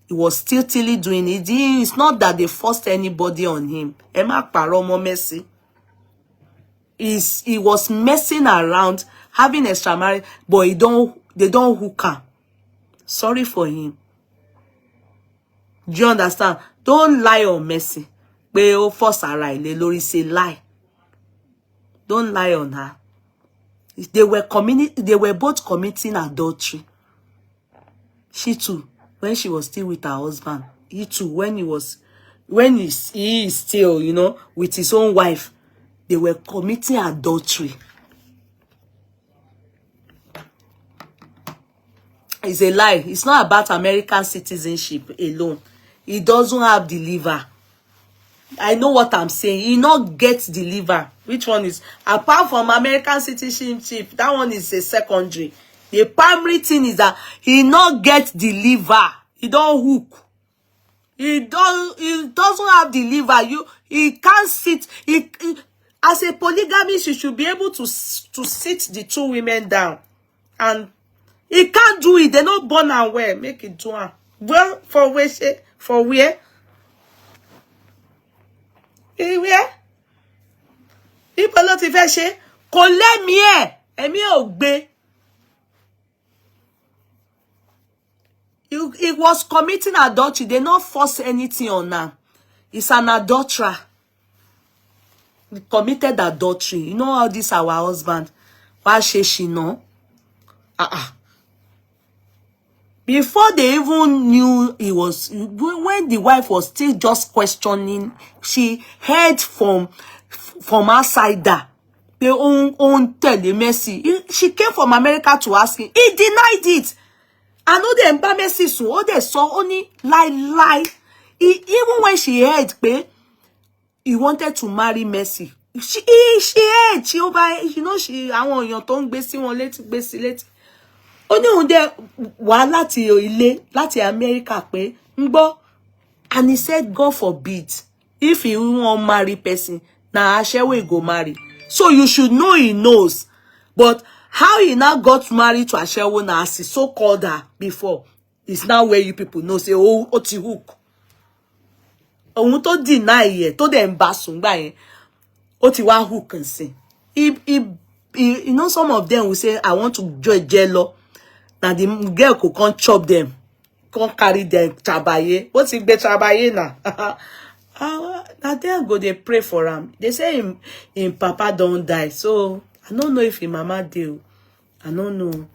S2: He was still doing it. It's not that they forced anybody on him. Emma Paromo Mercy. He was messing around, having extramarital, but they don't hook her. Sorry for him. Do you understand? Don't lie on Mercy. But force her right. Lori say lie. Don't lie on her. They were both committing adultery. She too, when she was still with her husband. He too, when he is still, you know, with his own wife, they were committing adultery. It's a lie. It's not about American citizenship alone. He doesn't have the liver. I know what I'm saying. He not get the liver. Which one is? Apart from American citizenship, that one is a secondary. The primary thing is that he not get the liver. He don't hook. He doesn't have the liver. He can't sit. As a polygamist, you should be able to sit the two women down. And he can't do it. They're not born and well. Make it do it. Well, for where? For where? Where? People not even say, "Kole mi e, emi ò gbé." He was committing adultery. They not force anything on her. He's an adulterer. He committed adultery. You know how this our husband? Why she know? Before they even knew he was, when the wife was still just questioning, she heard from outside that they own tell the Mercy. She came from America to ask him. He denied it. I know the Mba Mercy soon. Oh, they saw only lie. Even when she heard, he wanted to marry Mercy. She heard. She over. You know she. I want your tongue. Besi one late. Only on there. Wa láti ilé láti America pé ngbo. And he said, God forbid, if he won't marry person, now Ashewo go marry. So you should know he knows. But how he now got married to Ashewo now, as he so called her before, is now where you people know, say, oh, oti hook. Ohun tó deny ye, tó de mbasun gba yen, oti wa hook and say. You know, some of them will say, I want to join jello. Now the girl could come chop them. Can't carry them trabaye. What's it be trabaye now? Now they go they pray for him. They say him papa don't die. So I don't know if him mama do. I don't know.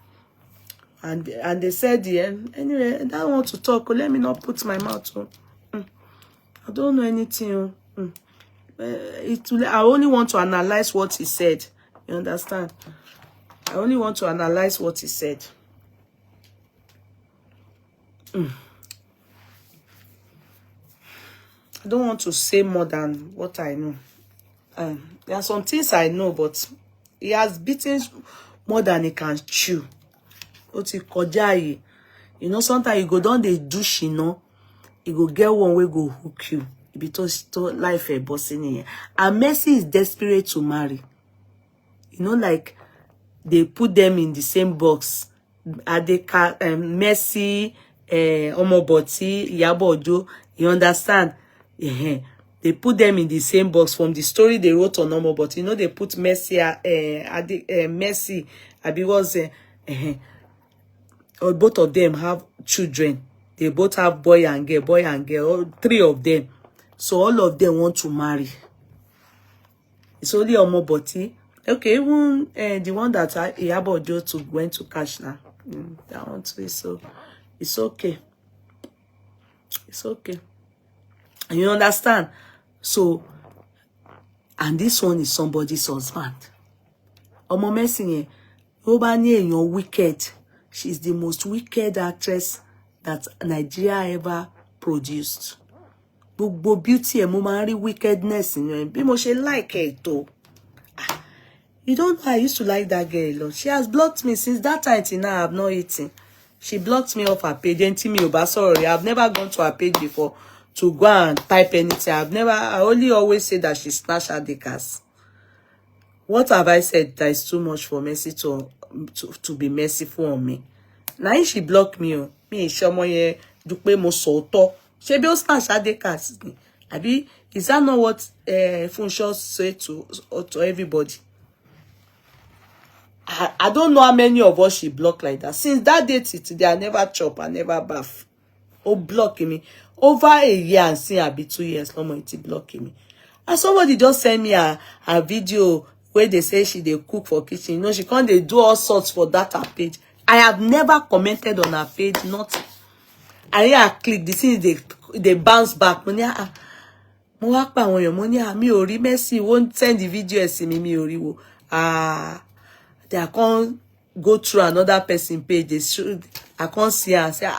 S2: And they said yeah. Anyway, I don't want to talk. Let me not put my mouth on. I don't know anything. I only want to analyze what he said. You understand? I only want to analyze what he said. I don't want to say more than what I know. There are some things I know, but he has beaten more than he can chew. Oti kojayi. You know, sometimes you go down the douche, you know, you go get one way go hook you. Because life a bossing here. And Mercy is desperate to marry. You know, like they put them in the same box. Adekaz, Mercy, Omoboti, Yabojo, you understand? They put them in the same box from the story they wrote on Omoboti. You know, they put Mercy, Mercy, because both of them have children. They both have boy and girl, three of them. So all of them want to marry. It's only Omoboti. Okay, even the one that Yabojo to went to catch now. That one too is so. It's okay. It's okay. And you understand? So, and this one is somebody's husband. Omo Mercy, you're wicked. She's the most wicked actress that Nigeria ever produced. Gbogbo beauty and momari wickedness in your be she like it too. You don't know, I used to like that girl a lot. She has blocked me since that time till now. I have not eaten. She blocked me off her page. Sorry, I've never gone to her page before to go and type anything. I only always say that she snatched Adekaz. What have I said that is too much for Mercy to be merciful on me? Now she blocked me. Me shomoye dupe mo soto. She be snatch Adekaz. Abi, is that not what Funso said to everybody? I don't know how many of us she blocked like that. Since that day till today, I never chop, I never bath. Oh, blocking me. Over a year and see I be 2 years, no more it blocking me. And somebody just sent me a video where they say they cook for kitchen. You know, she can't they do all sorts for that her page. I have never commented on her page, nothing. And here I click, the thing they bounce back. Money, me ori Mercy won't send the video as me ori I can't go through another person page. I can't see her and say,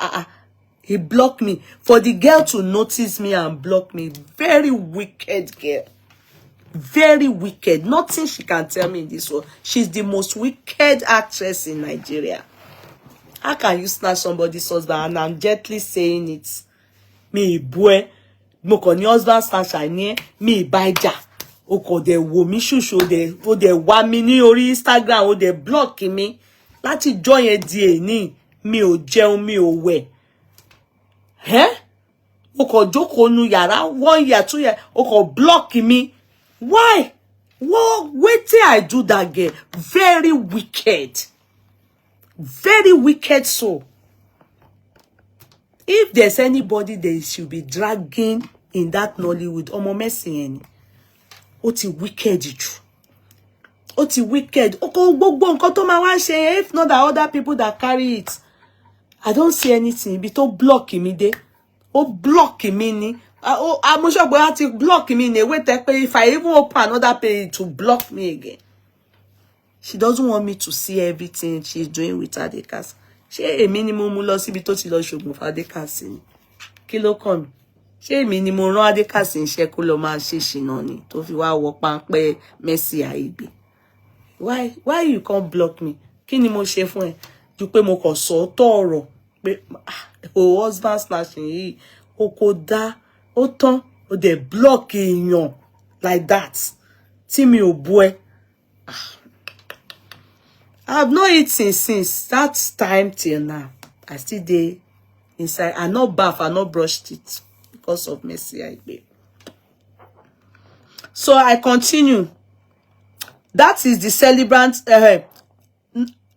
S2: he blocked me. For the girl to notice me and block me, very wicked girl. Very wicked. Nothing she can tell me in this world. She's the most wicked actress in Nigeria. How can you snatch somebody's husband? And I'm gently saying it. Me boy, mokoni husband snatch I near me baija. Oko de wo mi shusho de wa mi ní orí Instagram o de block mi láti join e die ni mi ò jẹun mi ò wẹ̀. Oko jókòó nu yàrá 1 year 2 year oko block mi. Why? Wait till I do that girl. Very wicked. Very wicked soul. If there's anybody they should be dragging in that Nollywood, Omo Mercy Oti wicked jù. Oti wicked. Oko gbogbo nǹkan tó máa wá ṣe, if not that other people that carry it. I don't see anything. Ibi tó block mi dé. Ó block mi ni. I'm sure boy to block me in a way that if I even open another page to block me again. She doesn't want me to see everything she's doing with Adekaz. ṣé èmi ni mo mú lọ síbi tó ti lọ ṣògùn fún Adekaz ni? Kí ló kàn mí? Ṣé èmi ni mo rán Adekaz níṣẹ́ kó lọ máa ṣe ṣìnà ni tó fi wá wọ páńpẹ́ Mercy Aigbe? Why you can't block me? Kí ni mo ṣe fún ẹ? Ju pé mo kàn sọ tọ̀rọ̀ pé o husband snatching yìí o kò dá ó tán o dẹ̀ block èèyàn like that tí mi ò bú ẹ. I have not eaten since that time till now. I still dey inside. I not bath, I not brush teeth because of Mercy Aigbe. So I continue. That is the celebrant.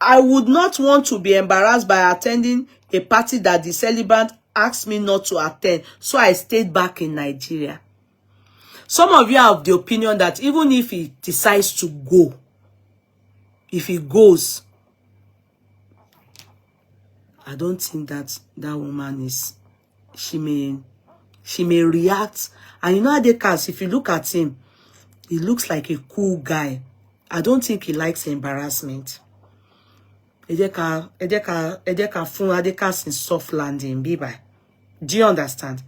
S2: I would not want to be embarrassed by attending a party that the celebrant asked me not to attend. So I stayed back in Nigeria. Some of you have the opinion that even if he decides to go, if he goes, I don't think that that woman is, she may react. And you know Adekaz, if you look at him, he looks like a cool guy. I don't think he likes embarrassment. Edeka fun Adekaz in soft landing, Biba. Do you understand?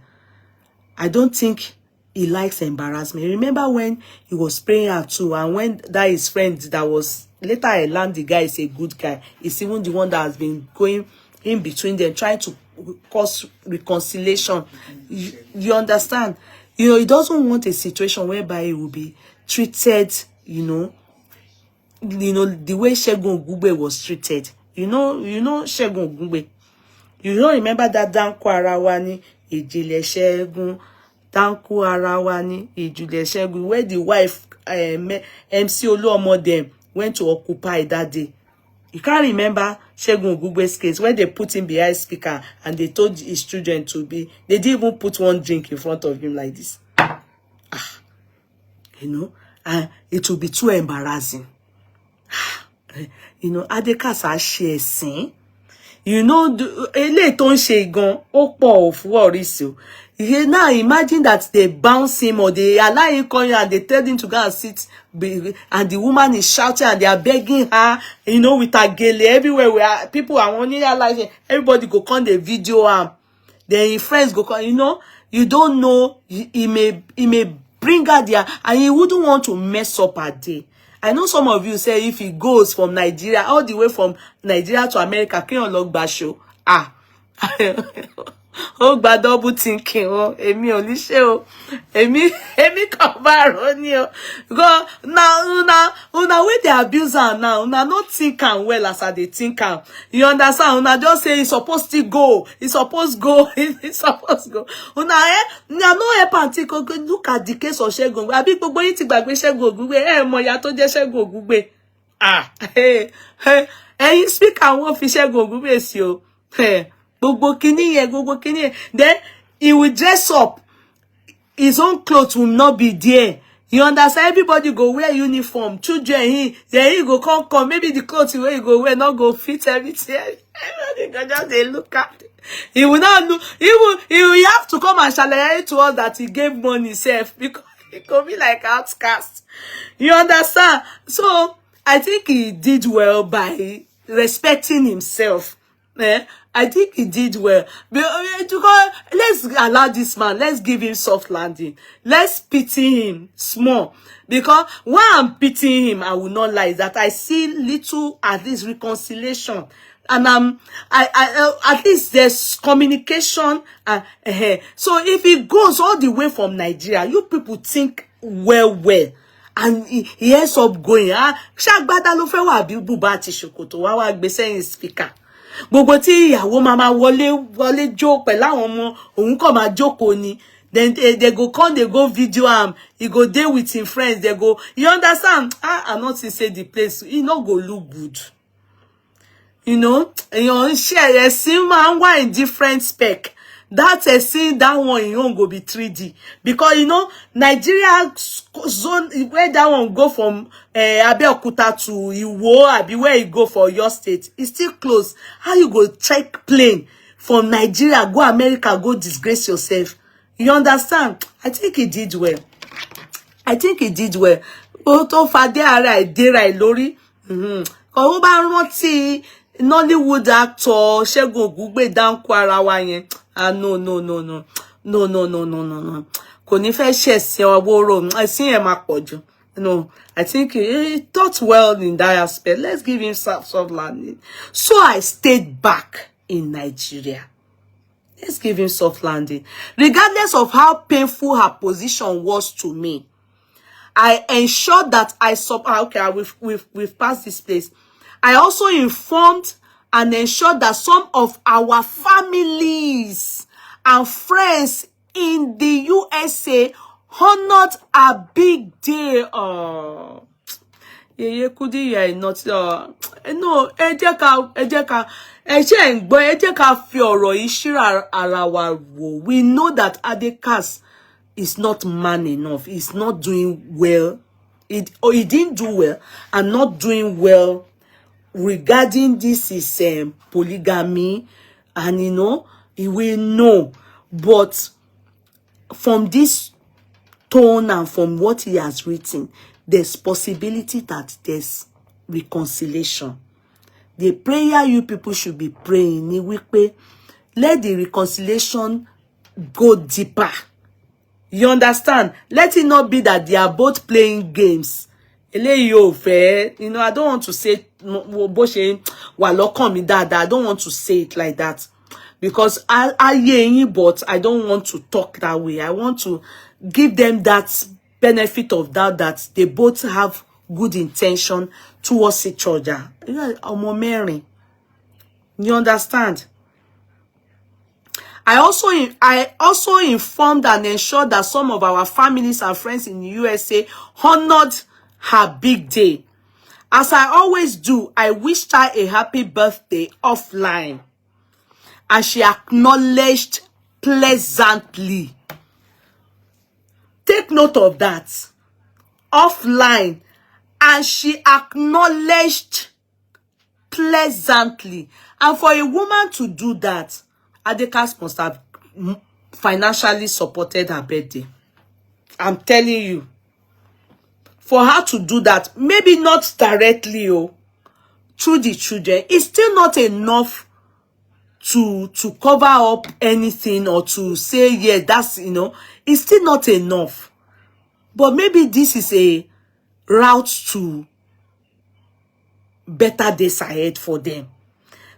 S2: I don't think he likes embarrassment. Remember when he was praying out too, and when that his friend that was later I learned the guy is a good guy. He's even the one that has been going in between them, trying to cause reconciliation. You understand? You know, he doesn't want a situation whereby he will be treated, you know, the way Segun Ogugbe was treated. You know Segun Ogugbe. You don't remember that Danko Arawani, Ijile Segun, Danko Arawani, Ijile Segun, where the wife, MC Oluomo them, went to occupy that day. You can't remember Segun Ogugbe's case, when they put him behind speaker and they told his children to be, they didn't even put one drink in front of him like this. You know, and it will be too embarrassing. You know, Adekaz ṣe ẹ̀sìn. You know, eléyìí tó ń ṣe gan, ó pọ̀ of worries. Now imagine that they bounce him or they allow him come and they tell him to go and sit, and the woman is shouting and they are begging her, you know, with her gele everywhere where people are only realizing, everybody go come the video then his friends go come, you know, you don't know, he may bring her there and he wouldn't want to mess up her day. I know some of you say if he goes from Nigeria, all the way from Nigeria to America, can't look back show. Oh, gba double thinking. Oh, èmi ò ní ṣe o. Èmi kàn bá ro ni o. Go now, una wey dey abuse am now. Una no think am well as I dey think am. You understand? Una just say he supposed to go. He supposed go. He supposed go. Una no help am think. Look at the case of Segun. Àbí gbogbo yín ti gbàgbé Segun Ogugbe. Mọ ìyà tó jẹ́ Segun Ogugbe. Ẹ̀yin speaker wọ́n fi Segun Ogugbe sí o. Gbogbo kini. Then he will dress up. His own clothes will not be there. You understand? Everybody go wear uniform. Children, then he go come. Maybe the clothes where he go wear not go fit everything. Everybody go just they look at it. He will not look. He will have to come and challenge to us that he gave money himself, because it could be like outcast. You understand? So I think he did well by respecting himself. I think he did well. Because let's allow this man, let's give him soft landing. Let's pity him small. Because when I'm pitying him, I will not lie, that I see little, at least, reconciliation. And at least there's communication. So if he goes all the way from Nigeria, you people think well. And he ends up going. Ṣàgbádá ló fẹ́ wà bí bùbá àti ṣòkòtò wá gbé sẹ́yìn speaker. Gbogbo tí ìyàwó máa wọlé jó pẹ̀lú àwọn ọmọ òun kàn máa jókòó ni. Then they go come, they go video am. He go there with his friends. They go, you understand? I'm not to say the place. He not go look good. You know, share a sim man one in different spec. That's a scene, that one you won't go be 3D. Because you know, Nigeria zone where that one go from Abeokuta to Iwo, Abi where you go for your state, it's still close. How you go check plane from Nigeria, go America, go disgrace yourself? You understand? I think he did well. Ó tó fàdé ara ìdéra ìlórí. Ó bá rántí Nollywood actor Segun Ogugbe danko ara wa yẹn. Ah, no. Kò ní fẹ́ ṣẹ̀sìn ọwọ́rọ̀. Ẹ̀sìn ẹ̀ máa pọ̀ jù. No, I think he thought well in that aspect. Let's give him soft landing. So I stayed back in Nigeria. Let's give him soft landing. Regardless of how painful her position was to me, I ensured that we've passed this place. I also informed and ensured that some of our families and friends in the USA honored a big day. Oh, Yeye Kudi, you are not. No, ẹ jẹ́ ká fi ọ̀rọ̀ yìí ṣíra ara wa wò. We know that Adekaz is not man enough. He's not doing well. He didn't do well and not doing well regarding this is polygamy, and he will know. But from this tone and from what he has written, there's possibility that there's reconciliation. The prayer you people should be praying ni wípé let the reconciliation go deeper. You understand? Let it not be that they are both playing games. Eléyìí ò fẹ́, I don't want to say bó ṣe wà lọ́kàn mi dáadáa. I don't want to say it like that because I hear yín, but I don't want to talk that way. I want to give them that benefit of doubt that they both have good intention towards each other. Ọmọ mẹ́rin. You understand? I also informed and ensured that some of our families and friends in the USA honored her big day. As I always do, I wished her a happy birthday offline, and she acknowledged pleasantly. Take note of that. Offline, and she acknowledged pleasantly. And for a woman to do that, Adekaz must have financially supported her birthday. I'm telling you. For her to do that, maybe not directly, through the children, it's still not enough to cover up anything or to say, yeah, that's, it's still not enough. But maybe this is a route to better days ahead for them.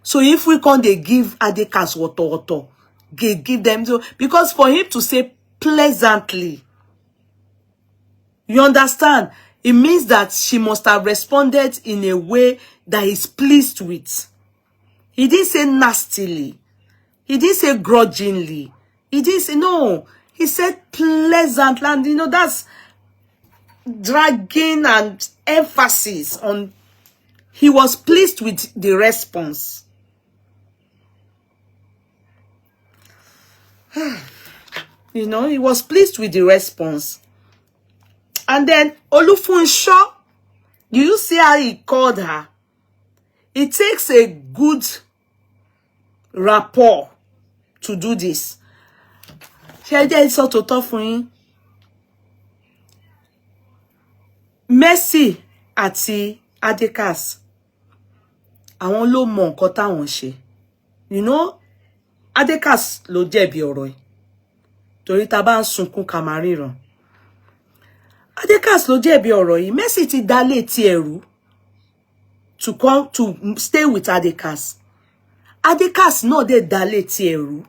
S2: So if we can, they give Adekaz water, give them, so because for him to say pleasantly, you understand, it means that she must have responded in a way that he's pleased with. He didn't say nastily. He didn't say grudgingly. He didn't say, no. He said pleasantly. And, that's dragging and emphasis on, he was pleased with the response. He was pleased with the response. And then Funso, do you see how he called her? It takes a good rapport to do this. Mercy àti Adekaz, àwọn ló mọ nǹkan táwọn ṣe. Adekaz ló jẹ̀bi ọ̀rọ̀ yìí. Torí tá bá ń sunkún ká máa ríran. Adekaz ló jẹ̀bi ọ̀rọ̀ yìí. Mercy ti dá létí ẹ̀rú to come to stay with Adekaz. Adekaz náà dé dá létí ẹ̀rú.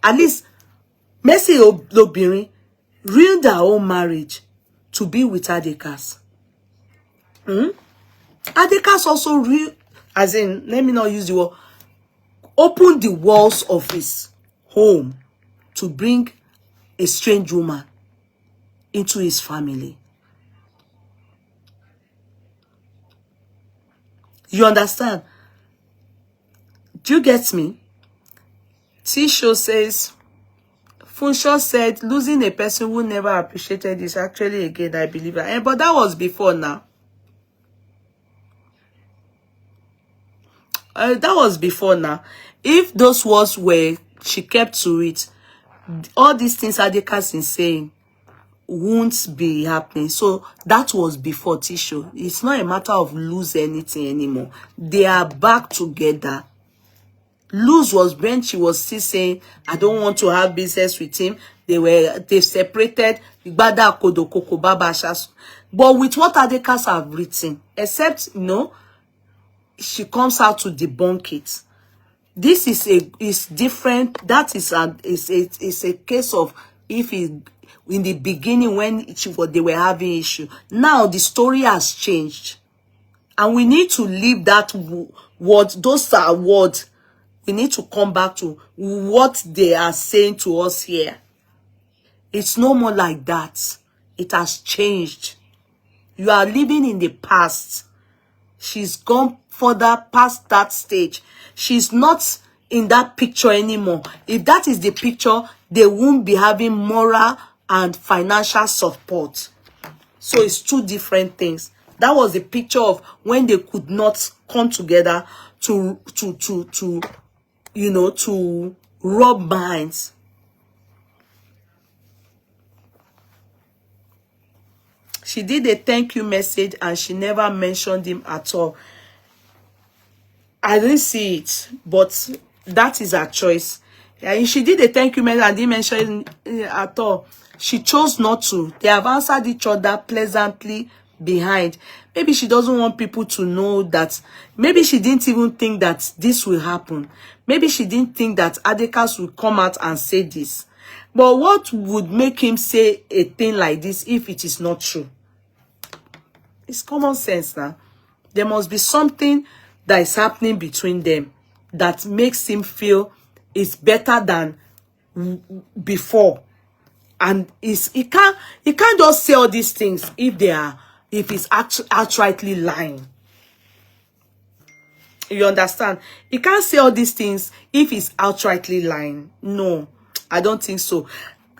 S2: At least Mercy lóbìnrin ruined her own marriage to be with Adekaz. Adekaz also let me not use the word, opened the walls of his home to bring a strange woman into his family. You understand? Do you get me? T-Show says, Funso said, losing a person who never appreciated is actually a gain, I believe that. But that was before now. That was before now. If those words were, she kept to it, all these things Adekaz is saying won't be happening. So that was before tissue. It's not a matter of lose anything anymore. They are back together. Luz was when she was still saying, I don't want to have business with him. They separated. But with what Adekaz have written, except, she comes out to debunk it. This is different. That is a case of if it, in the beginning when they were having issue. Now the story has changed. And we need to leave that word, those are words. We need to come back to what they are saying to us here. It's no more like that. It has changed. You are living in the past. She's gone further past that stage. She's not in that picture anymore. If that is the picture, they won't be having moral and financial support. So it's two different things. That was the picture of when they could not come together to rub minds. She did a thank you message and she never mentioned him at all. I didn't see it, but that is her choice. She did a thank you message and didn't mention him at all. She chose not to. They have answered each other pleasantly behind. Maybe she doesn't want people to know that. Maybe she didn't even think that this will happen. Maybe she didn't think that Adekaz will come out and say this. But what would make him say a thing like this if it is not true? It's common sense now. There must be something that is happening between them that makes him feel it's better than before. And he can't just say all these things if he's outrightly lying. You understand? He can't say all these things if he's outrightly lying. No, I don't think so.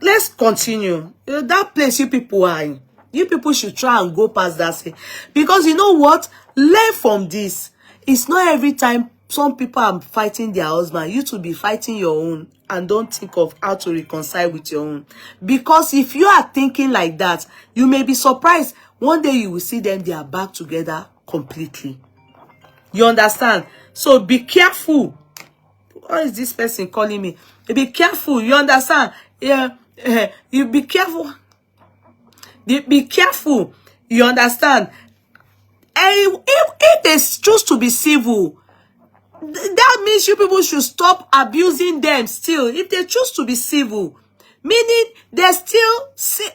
S2: Let's continue. That place you people are in, you people should try and go past that thing. Because you know what? Learn from this. It's not every time some people are fighting their husband, you to be fighting your own and don't think of how to reconcile with your own. Because if you are thinking like that, you may be surprised. One day you will see them, they are back together completely. You understand? So be careful. What is this person calling me? Be careful. You understand? Yeah. You be careful. Be careful. You understand? If they choose to be civil, that means you people should stop abusing them still. If they choose to be civil, meaning they still,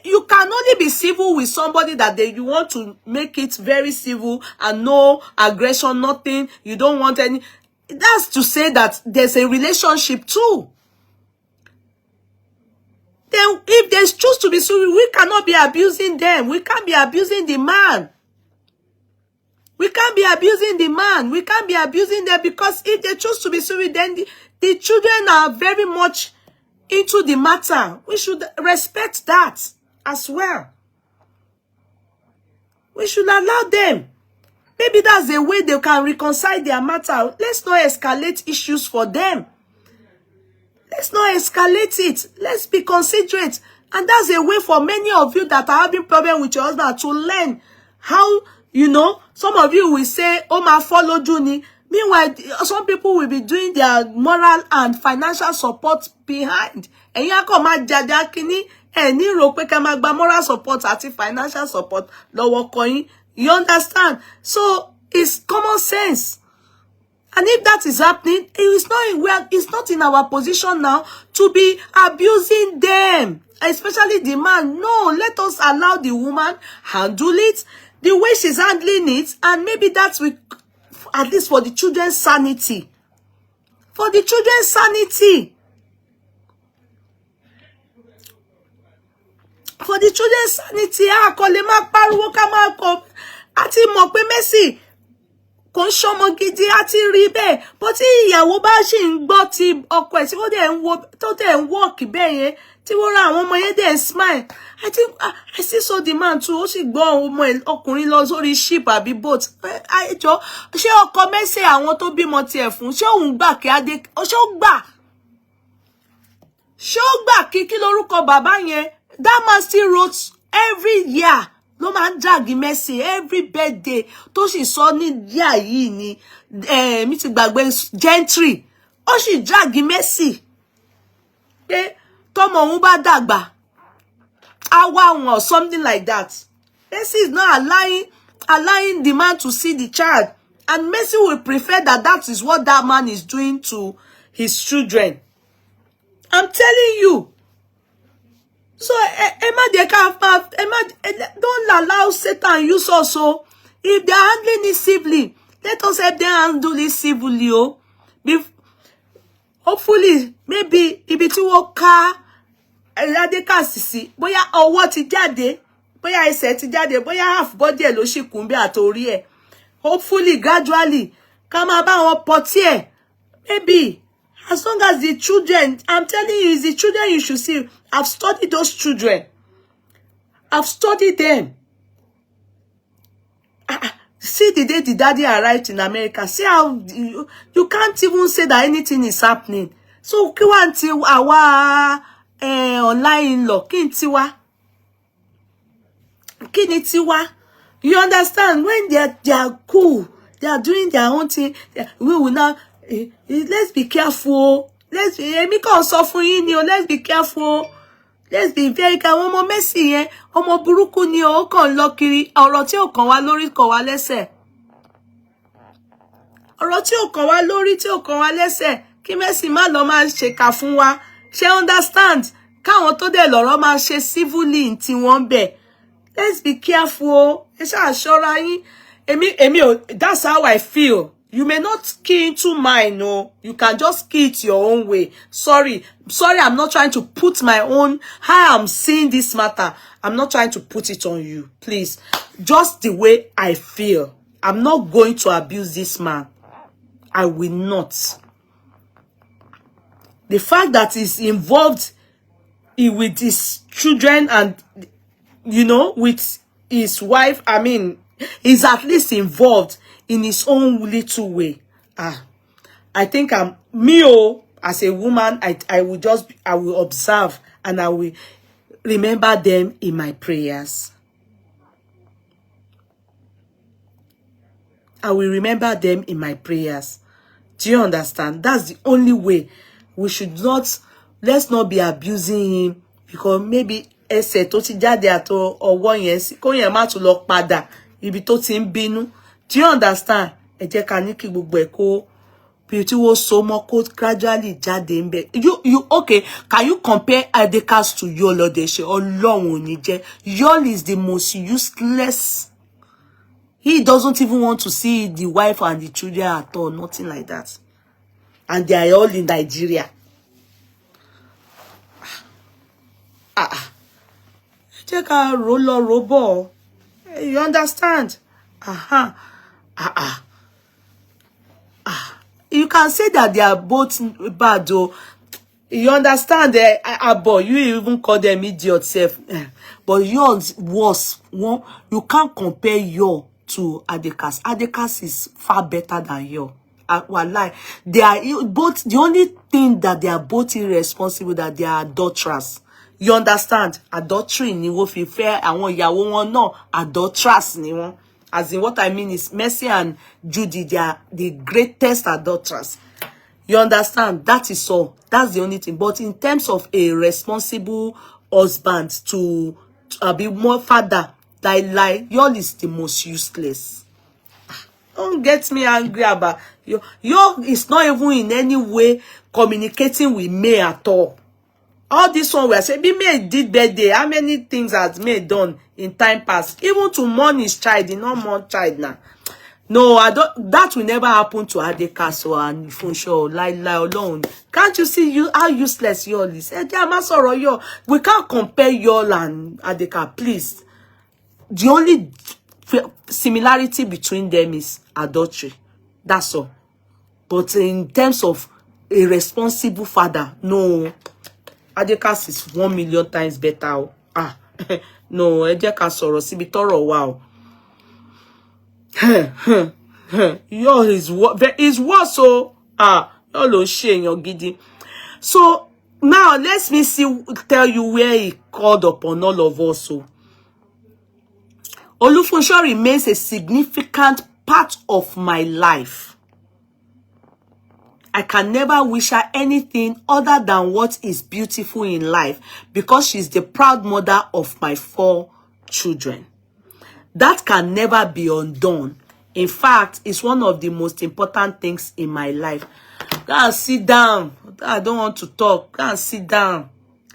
S2: you can only be civil with somebody that you want to make it very civil and no aggression, nothing. You don't want any. That's to say that there's a relationship too. Then if they choose to be civil, we cannot be abusing them. We can't be abusing the man. We can't be abusing the man. We can't be abusing them because if they choose to be civil, then the children are very much into the matter. We should respect that as well. We should allow them. Maybe that's the way they can reconcile their matter. Let's not escalate issues for them. Let's not escalate it. Let's be considerate. And that's a way for many of you that are having problem with your husband to learn how, some of you will say, oh, my follow Juni. Meanwhile, some people will be doing their moral and financial support behind. And you come at Jadakini and you moral support and financial support. You understand? So it's common sense. And if that is happening, it's not in our position now to be abusing them, especially the man. No, let us allow the woman handle it the way she's handling it, and maybe that's at least for the children's sanity. For the children's sanity. For the children's sanity. Ati mọ̀ pé Messi kò ṣọmọ gidi àti rí bẹ́ẹ̀, but tí ìyàwó bá ṣì ń gbọ́ ti ọkọ ẹ̀ tí wọ́n dẹ̀ ń wo tó dẹ̀ ń work bẹ́ẹ̀ yẹn tí wọ́n ra àwọn ọmọ yẹn dẹ̀ ń smile. I think I still saw the man too. Ó sì gbọ́ ọmọ ọkùnrin lọ sórí ship àbí boat. Àìjọ ṣé ọkọ Messi àwọn tó bímọ tiẹ̀ fún ṣé òun gbà kí adé ṣé ó gbà kí lórúkọ bàbá yẹn. That man still wrote every year ló máa ń drag Mercy, every birthday tó sì sọ ní year yìí ni mi ti gbàgbé Gentry ó sì drag Mercy pé tọmọ òun bá dàgbà àwa or something like that. Mercy is not allowing the man to see the child, and Mercy will prefer that is what that man is doing to his children. I'm telling you. So don't allow Satan use us. So if they're handling it civilly, let us help them handle it civilly. Hopefully, maybe ibi tí wọ́n ká Adekaz sí, bóyá ọwọ́ ti jáde, bóyá ẹsẹ̀ ti jáde, bóyá half body ẹ̀ ló ṣì kún bí àtòrí ẹ̀. Hopefully, gradually, ká máa bá wọn pọtí ẹ̀. Maybe, as long as the children, I'm telling you, it's the children you should see. I've studied those children. I've studied them. See the day the daddy arrived in America. See how you can't even say that anything is happening. So, kí wá ntí àwa online law, kí ntí wá? Kí ni tiwa? You understand? When they are cool, they are doing their own thing. We will now let's be careful. Let's be let's be careful. Let's be very careful. Ọmọ Mercy yẹn, ọmọ burúkú ni ó kàn lọ kiri, ọ̀rọ̀ tí ó kàn wá lórí kàn wá lẹ́sẹ̀. Ọ̀rọ̀ tí ó kàn wá lórí tí ó kàn wá lẹ́sẹ̀, kí Mercy má lọ máa ṣèkà fún wa. She understand? Káwọn tó dé lọ́rọ̀ máa ṣe civilly tí wọ́n bẹ̀. Let's be careful. Ẹ ṣáà ṣọ́ra yín. That's how I feel. You may not key into mine, no. You can just key it your own way. Sorry, I'm not trying to put my own, how I'm seeing this matter. I'm not trying to put it on you. Please, just the way I feel. I'm not going to abuse this man. I will not. The fact that he's involved with his children and, with his wife, I mean, he's at least involved in his own little way. I think as a woman, I will observe and I will remember them in my prayers. I will remember them in my prayers. Do you understand? That's the only way. Let's not be abusing him, because maybe ẹsẹ̀ tó ti jáde àtọ ọwọ́ yẹn sí kó yẹn má tún lọ padà ibi tó ti ń bínú. Do you understand? Ẹ jẹ́ ká ní kí gbogbo ẹ̀ kó bí tí wọ́n so mọ́ kó gradually jáde ń bẹ̀. Okay, can you compare Adekaz to Yul Odese? Ọlọ́run ò ní jẹ́. Yul is the most useless. He doesn't even want to see the wife and the children at all, nothing like that. And they are all in Nigeria. Take a roller robo. You understand? You can say that they are both bad, though. You understand? Boy, you even call them idiots, self. But yours was one. You can't compare your to Adekaz. Adekaz is far better than your. Wallahi, they are both. The only thing that they are both irresponsible, that they are adulterers. You understand? Adultery ni wọ́n fi fẹ́ àwọn ìyàwó wọn náà. Adulterers ni wọ́n. As in, what I mean is Mercy and Judy, they are the greatest adulterers. You understand? That is all. That's the only thing. But in terms of a responsible husband to be more father, like Yul is the most useless. Don't get me angry about Yul is not even in any way communicating with me at all. All this one we are saying, May did birthday. How many things has May done in time past? Even to mourn his child, he not mourn child now. No, I don't. That will never happen to Adekaz and Funso. Lie alone. Can't you see how useless Yul is? We can't compare Yul and Adekaz, please. The only similarity between them is adultery. That's all. But in terms of a responsible father, no. Adekaz is 1 million times better. No, Adekaz sọ̀rọ̀ síbi tọ́rọ̀ wà o. Yul is worse, so Yul ló ṣe èèyàn gidi. So now let me tell you where he called upon all of us. So Funso remains a significant part of my life. I can never wish her anything other than what is beautiful in life because she's the proud mother of my 4 children. That can never be undone. In fact, it's one of the most important things in my life. Go and sit down. I don't want to talk. Go and sit down.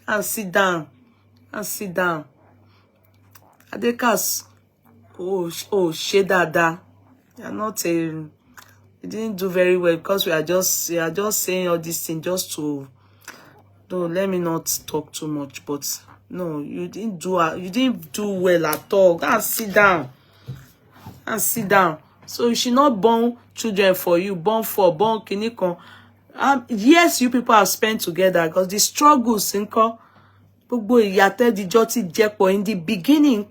S2: Go and sit down. Go and sit down. Adekaz, Shedada. You're not a... You didn't do very well because you are just saying all these things just to... No, let me not talk too much, but no, you didn't do well at all. Go and sit down. And sit down. So you should not born children for you, born kinikon. Yes, you people have spent together because the struggles gbogbo ìyàtẹ̀ dijọ́ ti jẹ́pọ̀ in the beginning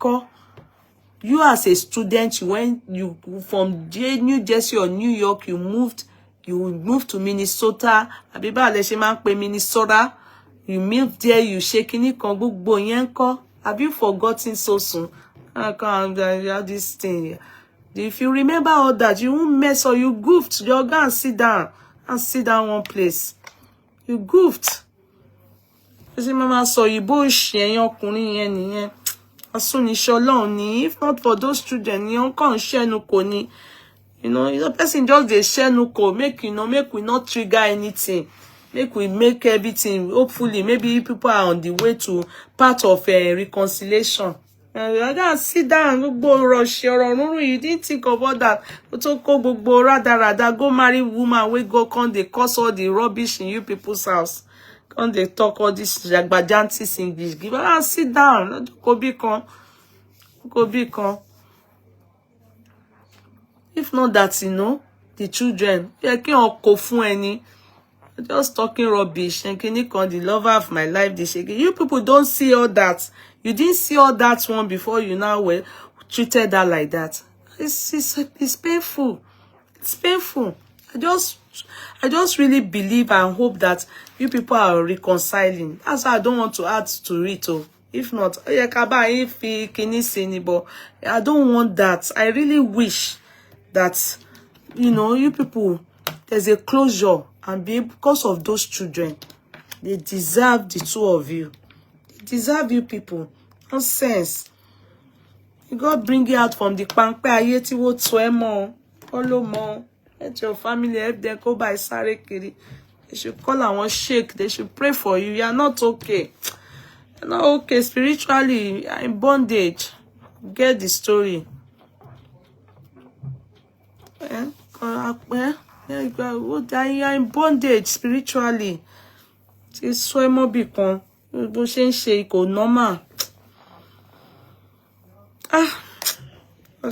S2: you as a student, when you from New Jersey or New York, you moved to Minnesota, abiba le ṣe máa ń pè Minnesota, you moved there, you ṣe kinikon gbogbo yẹn ńkọ́. Have you forgotten so soon? I can't this thing. If you remember all that, you won't mess or you goofed. You go and sit down. And sit down one place. You goofed. You see, Mama, so you bush Okunrin yen nìyẹn. Asuni Sholon ni. If not for those children, you can't share no koni. You know, the person just they share no ko. Make we not trigger anything. Make we make everything. Hopefully, maybe people are on the way to part of reconciliation. I gotta sit down, you didn't think about that. Go marry woman, we go come they cause all the rubbish in you people's house. Come they talk all this jagbajantis English. Give her sit down. Go be con. If not that, you know, the children, just talking rubbish and the lover of my life, they shake. You people don't see all that. You didn't see all that one before you now were treated her like that. It's painful. It's painful. I just really believe and hope that you people are reconciling. That's why I don't want to add to it. If not, but I don't want that. I really wish that, you know, you people, there's a closure, and because of those children, they deserve the 2 of you. They deserve you people. Nonsense. You God bring you out from the pankpe ayeti wo twemo. Follow more. Let your family help them go by Sarekiri. They should call and one shake. They should pray for you. You are not okay. You're not okay spiritually. You are in bondage. Get the story. You are in bondage spiritually. It's so emotional. Normal.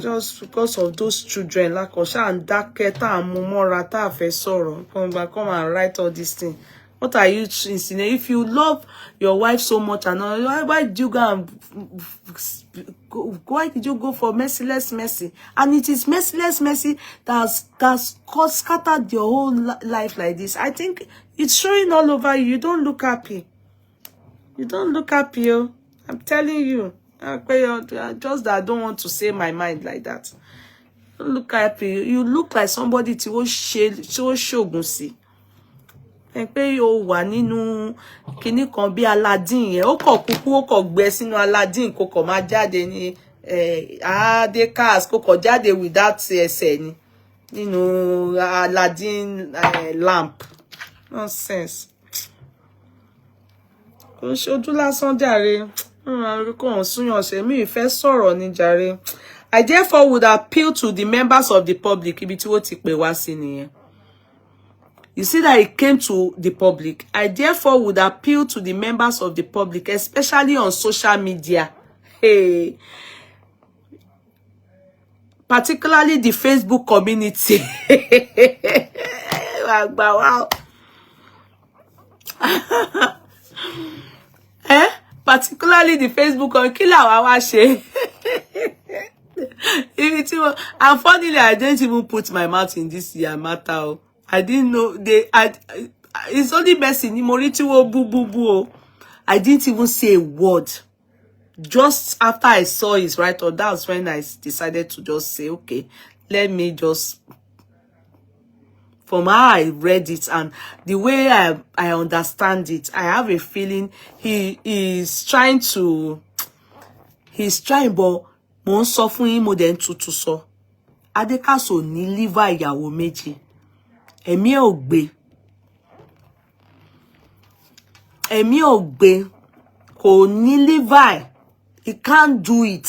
S2: Just because of those children, like Osha and Daketa and Mumorata Fesoro, come and write all these things. What are you insinuating? If you love your wife so much, and why did you why did you go for merciless mercy? And it is merciless mercy that's scattered your whole life like this. I think it's showing all over you. You don't look happy. You don't look happy, oh. I'm telling you. Just that I don't want to say my mind like that. You don't look happy. You look like somebody to shogun si. And pé you wà nínú kíní kan bí Aladdin yẹn. Ó kọ̀ kúkú, ó kọ̀ gbé sínú Aladdin kó kọ̀ máa jáde ní Adekaz kó kọ̀ jáde without ẹsẹ̀ ni. Nínú Aladdin lamp. Nonsense. Kò ṣe ojú lásán jàre. I therefore would appeal to the members of the public. You see that it came to the public. I therefore would appeal to the members of the public, especially on social media. Hey. Particularly the Facebook community. Wow. Particularly the Facebook community. And finally, I didn't even put my mouth in this matter. I didn't know it's only messy. I didn't even say a word. just after I saw his write-up, that's when I decided to just say, okay, let me just, from how I read it and the way I understand it, I have a feeling he's trying, but mo ń sọ fún yín, mo dẹ̀ ń tutu sọ. Adekaz ò ní liver ìyàwó méjì. Ẹ̀mí ò gbé. Ẹ̀mí ò gbé. Kò ní liver. He can't do it.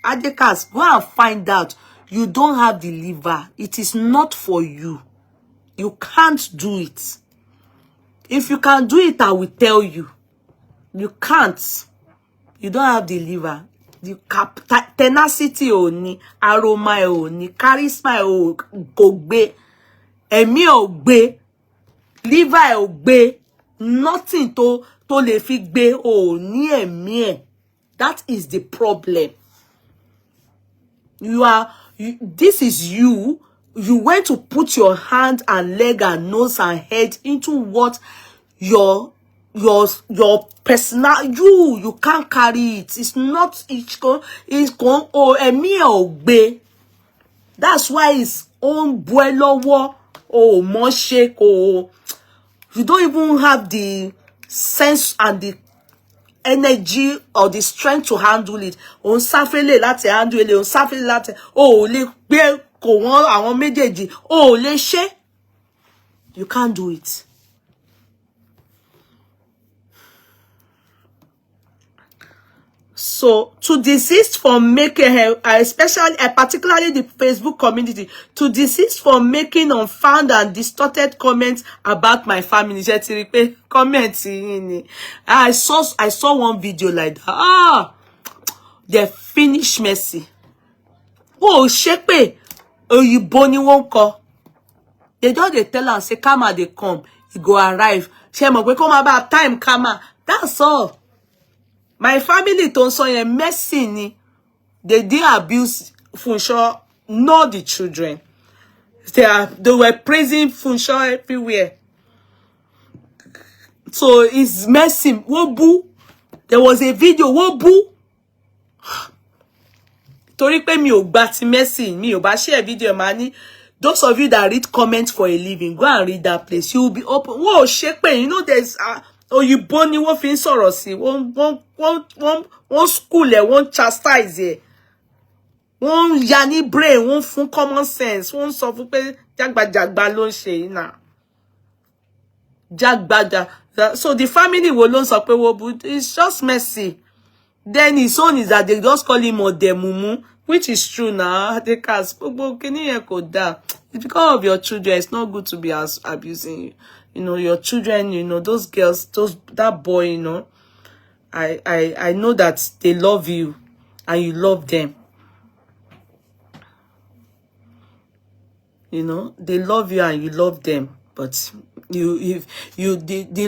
S2: Adekaz, go and find out. You don't have the liver. It is not for you. You can't do it. If you can do it, I will tell you. You can't. You don't have the liver. The tenacity oni, aroma oni, charisma kò gbé, ẹ̀mí ò gbé, liver ò gbé, nothing to lè fi gbé oni ẹ̀mí ẹ̀. That is the problem. This is you. You went to put your hand and leg and nose and head into what your personal, you can't carry it. It's not, it's gone, oh, ẹ̀mí ẹ̀ ò gbé. That's why it's own boy lọ́wọ́, oh, mo ṣe kò. You don't even have the sense and the energy or the strength to handle it. On sáfẹ́lẹ̀ láti handle it, on sáfẹ́lẹ̀ láti, oh, lè gbé kò wọ́n àwọn méjèèjì, oh, lè ṣe. You can't do it. So, to desist from making her, especially, particularly the Facebook community, to desist from making unfound and distorted comments about my family. I saw one video like that. Ah, they finish Mercy. Oh, shepe, Oyinbo ni won ko. They just they tell her say Kama they come, he go arrive. She mo pe come about time Kama. That's all. My family don't say Mercy ni. They did abuse Funso, not the children. They were praising Funso everywhere. So it's Mercy. Wobu. There was a video. Wobu. Torí pé mi ò gbà ti Mercy, mi ò bá share video mani. Those of you that read comments for a living, go and read that place. You will be open. Whoa, shepe, you know there's Oyinbo ni wọ́n fi ń sọ̀rọ̀ sí. Wọ́n school ẹ̀, wọ́n chastise ẹ̀. Wọ́n ya ní brain, wọ́n fún common sense. Wọ́n sọ fún pé jágbajàgba ló ń ṣe yìí náà. Jagbaja. So the family will not sọ pé Wobu. It's just Mercy. Then his own is that they just call him Odemumu, which is true now. Adekaz, Gbogbo Okunrin yẹn kò dáa. It's because of your children. It's not good to be abusing you. You know, your children, you know, those girls, that boy, you know, I know that they love you and you love them. You know, they love you and you love them. But the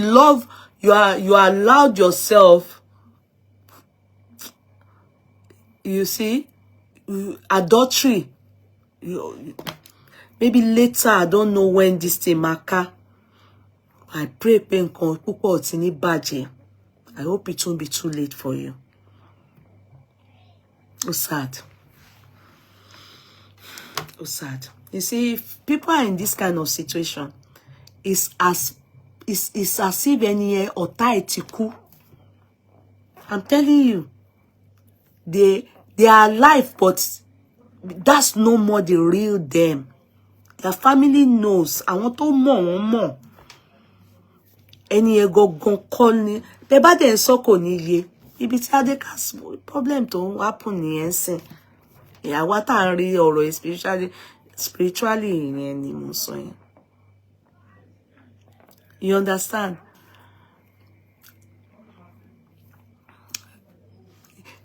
S2: love, you allowed yourself, you see, adultery. Maybe later, I don't know when this thing maka. I pray I hope it won't be too late for you. So sad. So sad. You see, if people are in this kind of situation, it's as if any authority coup. I'm telling you, they are alive, but that's no more the real them. Their family knows. I want to more. Any ego gon call ni. The bad and so ko ni ye. Ibi tí Adekaz problem tó happen ni ensin. Yeah, what I read or spiritually in ni mo sọ yẹn. You understand?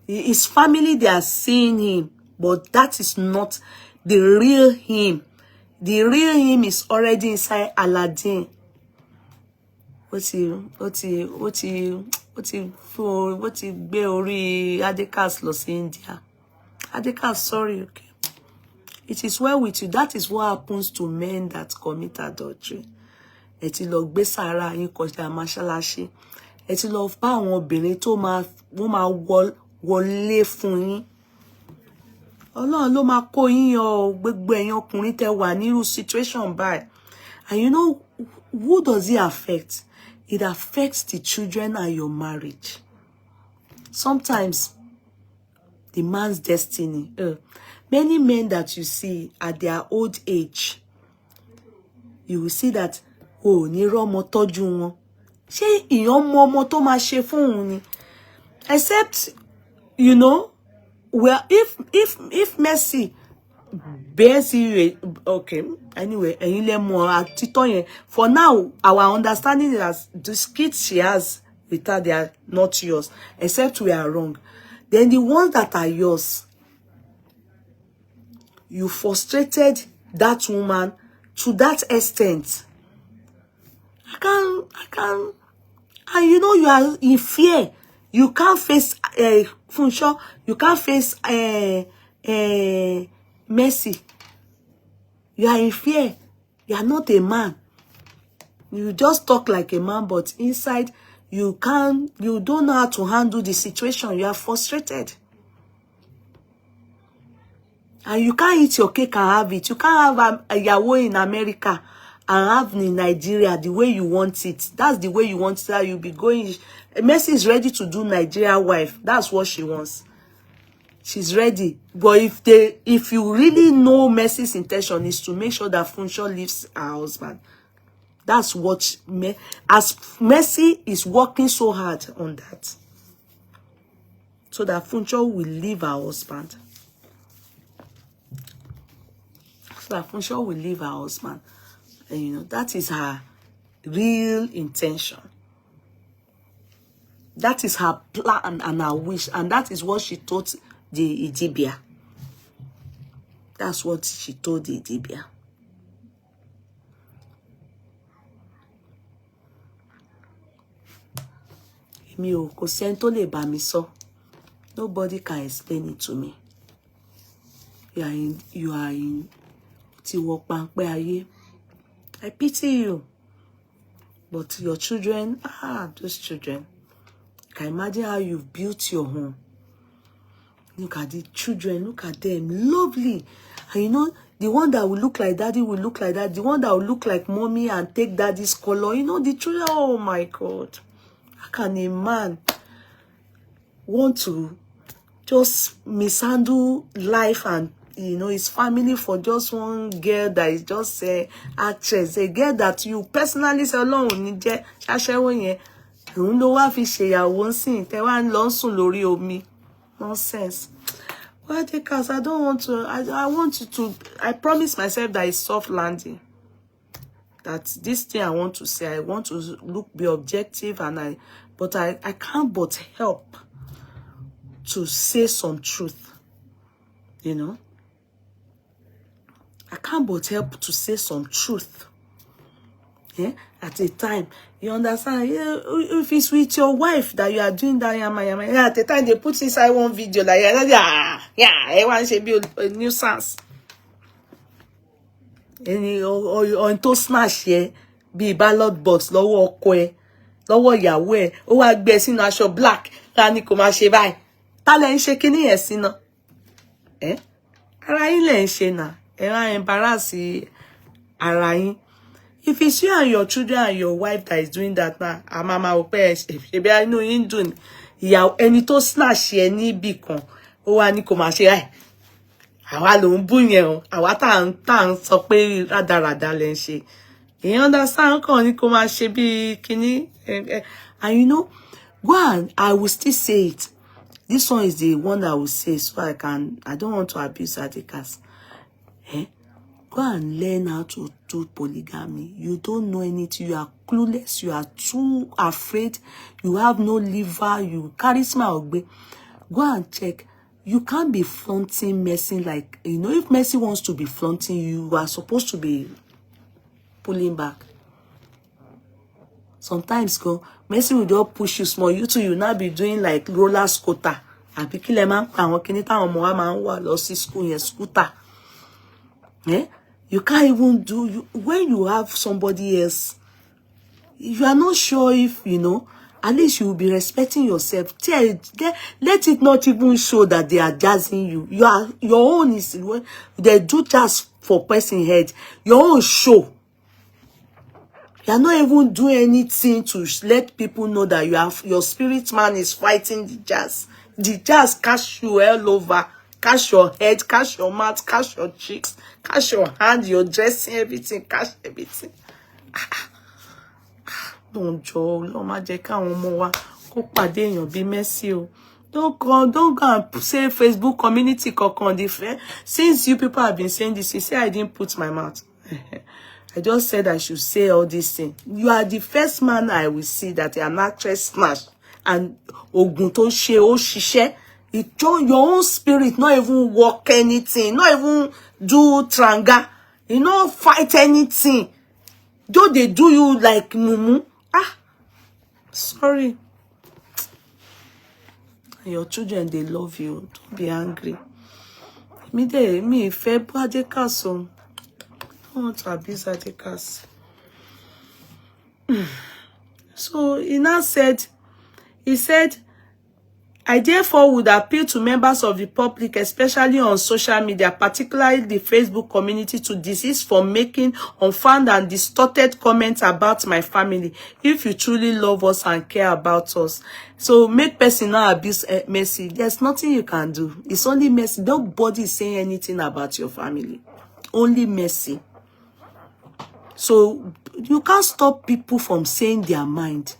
S2: His family, they are seeing him, but that is not the real him. The real him is already inside Aladdin. What he gbé orí Adekaz lọ sí India. Adekaz, sorry, okay. It is well with you. That is what happens to men that commit adultery. Ẹ ti lọ gbé sàárà yín kọjá mọ́ṣáláṣí. Ẹ ti lọ bá àwọn obìnrin tó máa wọlé fún yín. Ọlọ́run ló máa kó yín yọ gbogbo ẹ̀yin ọkùnrin tẹ́ wà nírú situation báyìí. And you know, who does it affect? It affects the children and your marriage. Sometimes, the man's destiny. Many men that you see at their old age, you will see that, oh, ní rọ́mọ tọ́jú wọn. Ṣé ìyàn mọ ọmọ tó máa ṣe fún òun ni? Except, you know, well, if Mercy bears you, okay, anyway, for now, our understanding is that the kids she has with her, they are not yours, except we are wrong. Then the ones that are yours, you frustrated that woman to that extent. I can't, and you know you are in fear. You can't face Funso. You can't face Mercy. You are in fear. You are not a man. You just talk like a man, but inside you don't know how to handle the situation. You are frustrated. And you can't eat your cake and have it. You can't have a yawo in America and have in Nigeria the way you want it. That's the way you want it. That you'll be going. Mercy is ready to do Nigeria wife. That's what she wants. She's ready. But if you really know Mercy's intention is to make sure that Funso leaves her husband. That's what as Mercy is working so hard on that. So that Funso will leave her husband. So that Funso will leave her husband. And you know, that is her real intention. That is her plan and her wish. And that is what she told the Idibia. That's what she told the Idibia. Nobody can explain it to me. You are in I pity you. But your children, those children. I can imagine how you've built your home. Look at the children, look at them, lovely. And you know, the one that will look like daddy will look like that. The one that will look like mommy and take daddy's color. You know, the children, oh my God. How can a man want to just mishandle life and, you know, his family for just one girl that is just a actress, a girl that you personally say, Ọlọ́run ní jẹ́ ṣaṣẹ́wó yẹn. Òun ló wá fi ṣèyàwó ńsìn tẹ́ wá ń lọ sùn lórí omi. Nonsense. Well, Adekaz, I don't want to. I want you to. I promise myself that it's soft landing. That this thing I want to say, I want to be objective, but I can't but help to say some truth. You know, I can't but help to say some truth. Yeah, at a time, you understand? Yeah, if it's with your wife that you are doing that, yeah, at the time they put inside one video like, everyone should be a nuisance. Or into smash here, be ballot box, lọ́wọ́ ọkọ ẹ̀, lọ́wọ́ ìyàwó ẹ̀, ó wá gbé sínú aṣọ black, ta ni kò máa ṣe báyìí. Ta lẹ ń ṣe kíní yẹn sí náà? Ara yín lẹ ń ṣe náà, ẹ wá embarrass ara yín. If it's you and your children and your wife that is doing that now, mama ope ebe inu yin dun ìyàwó ẹni tó snatch ẹ ní bí kan ó wá ní kó máa ṣe ai àwa ló ń bú yẹn o àwa tá ń sọ pé rádaràda lẹ ń ṣe. You understand kan ní kó máa ṣe bí kíní and you know go on, I will still say it. This one is the one that I will say so I don't want to abuse Adekaz. Go and learn how to do polygamy. You don't know anything. You are clueless. You are too afraid. You have no liver. You charisma ogbe. Go and check. You can't be flaunting Mercy like, you know, if Mercy wants to be flaunting, you are supposed to be pulling back. Sometimes Mercy will just push you small. You too, you now be doing like roller scooter. Àbí kí lẹ máa ń pa àwọn kíní táwọn ọmọ wa máa ń wà lọ sí school yẹn scooter. You can't even do when you have somebody else. You are not sure if, you know, At least you will be respecting yourself. Let it not even show that they are jazzing you. Your own is, they do jazz for person head. Your own show. You are not even doing anything to let people know that your spirit man is fighting the jazz. The jazz catch you all over. Catch your head, catch your mouth, catch your cheeks, catch your hand, your dressing, everything, catch everything. Don't Joe, Lord má jẹ́ káwọn ọmọ wa kó pàdé èèyàn bí Mercy o. Don't go and say Facebook community kankan different. Since you people have been saying this, you say I didn't put my mouth. I just said I should say all these things. You are the first man I will see that an actress smashed and ogun tó ṣe ó ṣiṣẹ́. Your own spirit, not even work anything, not even do tranga, you know, fight anything. Though they do you like mumu. Sorry. Your children, they love you. Don't be angry. Me fair Adekaz. Don't want to abuse Adekaz. So he now said, I therefore would appeal to members of the public, especially on social media, particularly the Facebook community, to desist from making unfounded and distorted comments about my family. If you truly love us and care about us, so make person not abuse Mercy. There's nothing you can do. It's only Mercy. Nobody is saying anything about your family. Only Mercy. So you can't stop people from saying their mind.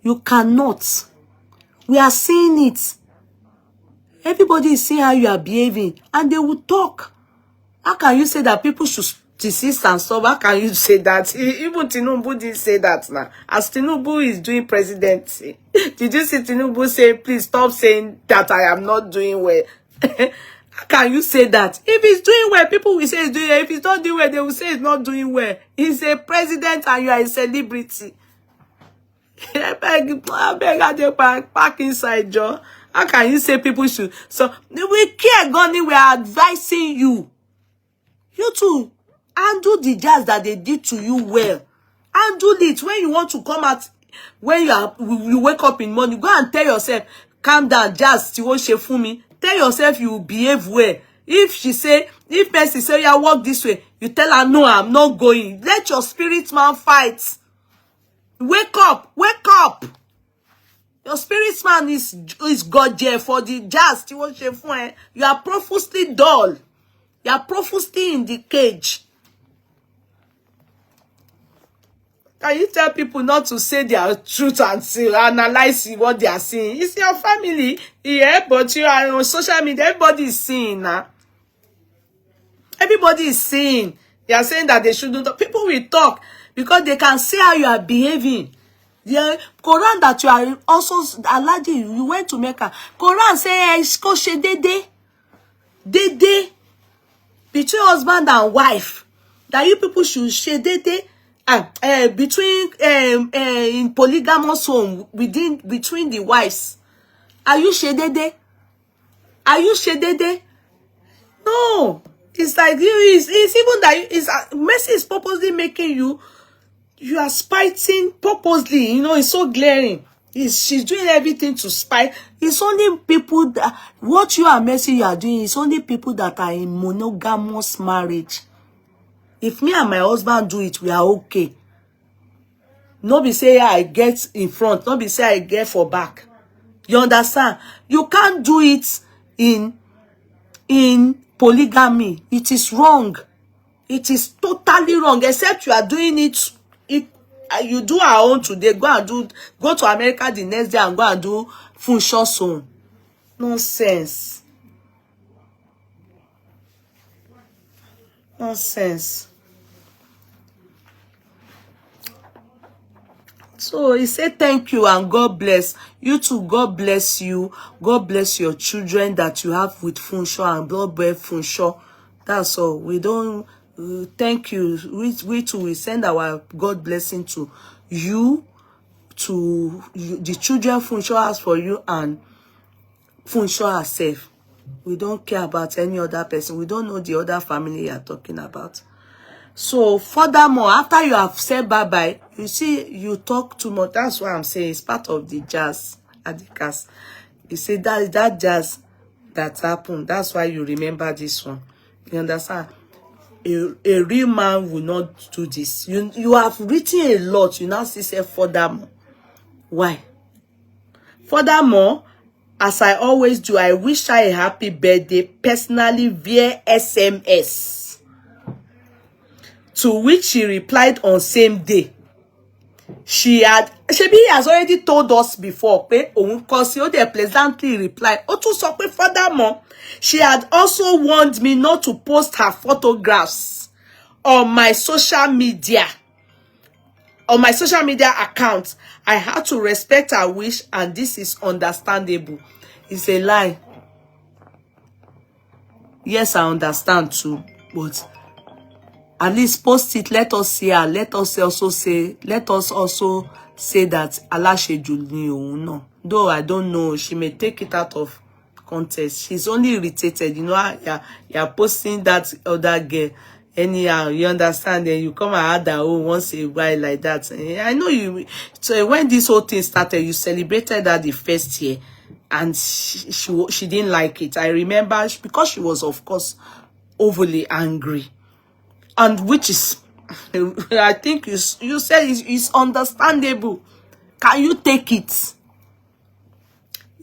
S2: You cannot. We are seeing it. Everybody is seeing how you are behaving, and they will talk. How can you say that people should desist and stop? How can you say that? Even Tinubu did say that now. As Tinubu is doing presidency, did you see Tinubu say, please stop saying that I am not doing well? How can you say that? If he's doing well, people will say he's doing well. If he's not doing well, they will say he's not doing well. He's a president and you are a celebrity. I beg, back inside, Joe. How can you say people should? So we care, Goni. We are advising you. You too, handle the jazz that they did to you well. Handle it when you want to come out. When you wake up in the morning, go and tell yourself, calm down, jazz. Tell yourself you behave well. If Mercy say, yeah, walk this way, you tell her, no, I'm not going. Let your spirit man fight. Wake up, wake up. Your spirit man is God there for the jazz. You are profusely dull. You are profusely in the cage. Can you tell people not to say their truth and analyze what they are seeing? It's your family, yeah, but you are on social media. Everybody is seeing now. Everybody is seeing. They are saying that they shouldn't talk. People will talk because they can see how you are behaving. The Quran that you are also allergic, you went to Mecca. Quran say, dede, between husband and wife, that you people should share dede. Between in polygamous home between the wives. Are you shedede? Are you shedede? No. It's like it's even that Mercy is purposely making you are spiting purposely. You know, it's so glaring. She's doing everything to spite. It's only people that what you and Mercy you are doing is only people that are in monogamous marriage. If me and my husband do it, we are okay. No be say I get in front. No be say I get for back. You understand? You can't do it in polygamy. It is wrong. It is totally wrong. Except you are doing it. You do our own today. Go to America the next day and go and do Funso soon. Nonsense. Nonsense. So he said thank you and God bless. You too, God bless you. God bless your children that you have with Funso and God bless Funso. That's all. We don't thank you. We too will send our God blessing to you, the children Funso has for you and Funso herself. We don't care about any other person. We don't know the other family you are talking about. So furthermore, after you have said bye-bye, You see, you talk too much. That's why I'm saying it's part of the jazz, Adekaz. You say that jazz that happened. That's why you remember this one. You understand? A real man will not do this. You have written a lot. You now see say furthermore. Why? Furthermore, as I always do, I wish her a happy birthday personally via SMS. To which she replied on same day. Shebi has already told us before, because they pleasantly replied. Furthermore, she had also warned me not to post her photographs on my social media. On my social media account. I had to respect her wish, and this is understandable. It's a lie. Yes, I understand too, but at least post it. Let us see her. Let us also say that Alasheju ni ohun náà. Though I don't know, she may take it out of context. She's only irritated. You know, you're posting that other girl anyhow. You understand? Then you come and add her own once in a while like that. I know you. So when this whole thing started, you celebrated her the first year, and she didn't like it. I remember because she was, of course, overly angry. And which is, I think you said it's understandable. Can you take it?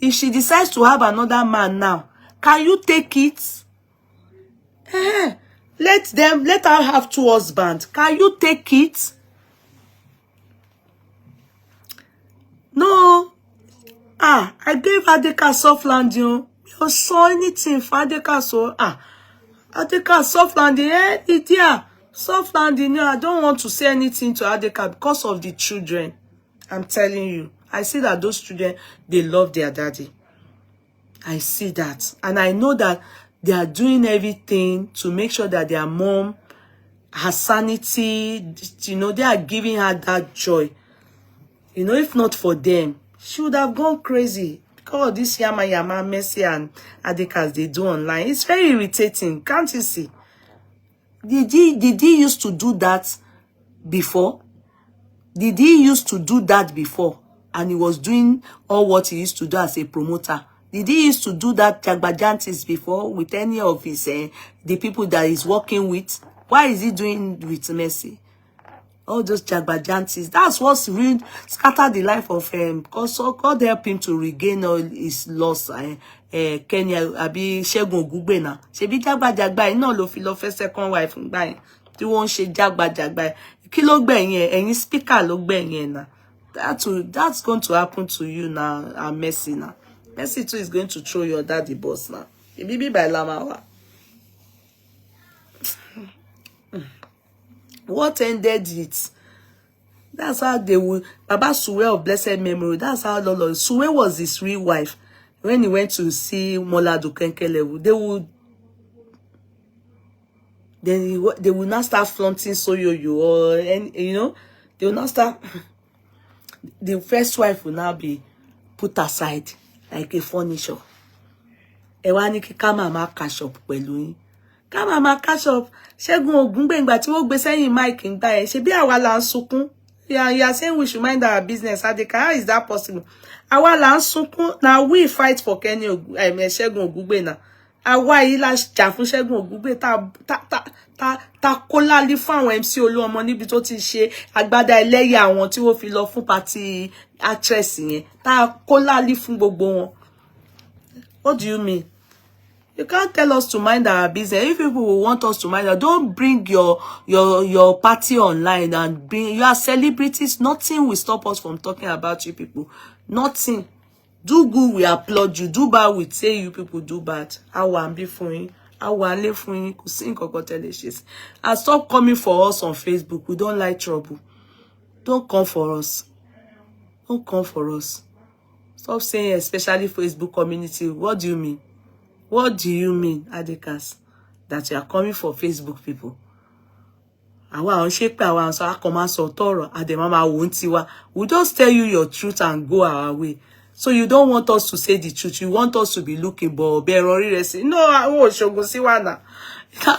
S2: If she decides to have another man now, can you take it? Let her have two husbands. Can you take it? No. I gave Adekaz soft landing. You saw anything for Adekaz, so Adekaz soft landing, soft landing. I don't want to say anything to Adekaz because of the children. I'm telling you. I see that those children, they love their daddy. I see that. And I know that they are doing everything to make sure that their mom, her sanity, you know, they are giving her that joy. You know, if not for them, she would have gone crazy. Because of this yama Mercy and Adekaz they do online. It's very irritating. Can't you see? Did he used to do that before? Did he used to do that before? And he was doing all what he used to do as a promoter. Did he used to do that jagbajantis before with any of his the people that he's working with? Why is he doing with Mercy? All those jagbajantis. That's what's really scattered the life of him. Because God help him to regain all his loss. Kenya abi Segun Ogugbe na. Ṣebí jagba iná ló fi lọ fẹ́ second wife ngba yẹn. Tí wọ́n ṣe jagba. Kí ló gbẹ̀yìn ẹ̀yin speaker ló gbẹ̀yìn na. That's going to happen to you now, and Mercy now. Mercy too is going to throw your daddy boss now. Bibi by Lamawa. What ended it? That's how they would. Baba Suwe of blessed memory. That's how Lolo. Suwe was his real wife. When he went to see Mola Dukenkele, they would not start flaunting Soyoyo or you know, they will not start. The first wife will now be put aside like a furniture. Ewani ki kama ma cash up pẹ̀lú yín. Kama ma cash up. Segun Ogungbe ngba tí wọ́n gbé sẹ́yìn mic ngba ẹ. Ṣebí àwa la ń sunkún. You are saying we should mind our business. Adekaz, how is that possible? Àwa la ń sunkún. Now we fight for Segun Ogungbe na. Àwa yìí la jà fún Segun Ogungbe ta kólálí fún àwọn MC Olúọmọ níbi tó ti ṣe agbádá ẹlẹ́yà àwọn tí wọ́n fi lọ fún party actress yẹn. Ta kólálí fún gbogbo wọn. What do you mean? You can't tell us to mind our business. If people will want us to mind, don't bring your party online and bring. You are celebrities. Nothing will stop us from talking about you people. Nothing. Do good, we applaud you. Do bad, we say you people do bad. Awa be for you. Awa le for you. Kusin kokoteleshes. And stop coming for us on Facebook. We don't like trouble. Don't come for us. Don't come for us. Stop saying especially Facebook community. What do you mean? What do you mean, Adekaz, that you are coming for Facebook people? Àwa on shape àwa so akoma so toro ademama won tiwa. We just tell you your truth and go our way. So you don't want us to say the truth. You want us to be looking but berori resi. No, I won't show see one now.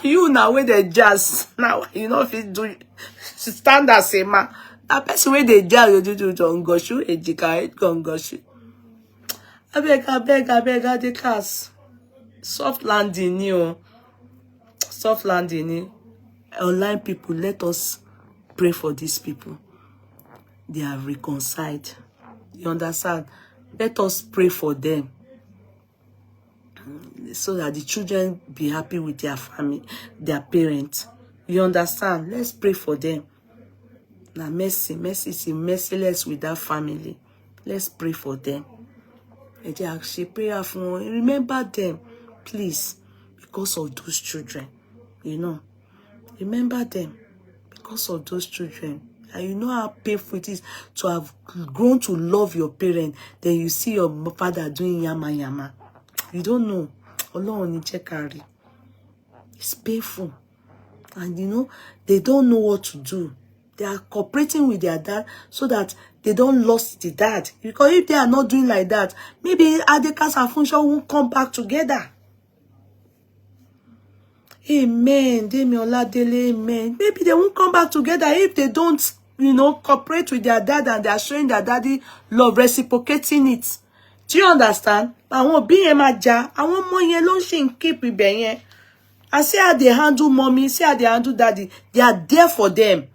S2: You now with the jazz. Now you know if you do stand as a man. A person wey dey jam you do gongoshu, ejika gongoshu. Abeg, Adekaz. Soft landing ni o. Soft landing ni. Online people, let us pray for these people. They are reconciled. You understand? Let us pray for them, so that the children be happy with their family, their parents. You understand? Let's pray for them. Now, mercy is merciless with that family. Let's pray for them. And they actually pray for. Remember them, please, because of those children. You know, remember them because of those children. And you know how painful it is to have grown to love your parent, then you see your father doing yama yama. You don't know. Ọlọ́run ní jẹ́ ká rí. It's painful. And you know, they don't know what to do. They are cooperating with their dad so that they don't lose the dad. Because if they are not doing like that, maybe Adekaz and Funso won't come back together. Amen. Demi-Oladele, amen. Maybe they won't come back together if they don't, you know, cooperate with their dad and they are showing their daddy love, reciprocating it. Do you understand? Àwọn òbí yẹn máa jà, àwọn ọmọ yẹn ló ń ṣe ń keep ibẹ̀ yẹn. I see how they handle mommy, see how they handle daddy. They are there for them.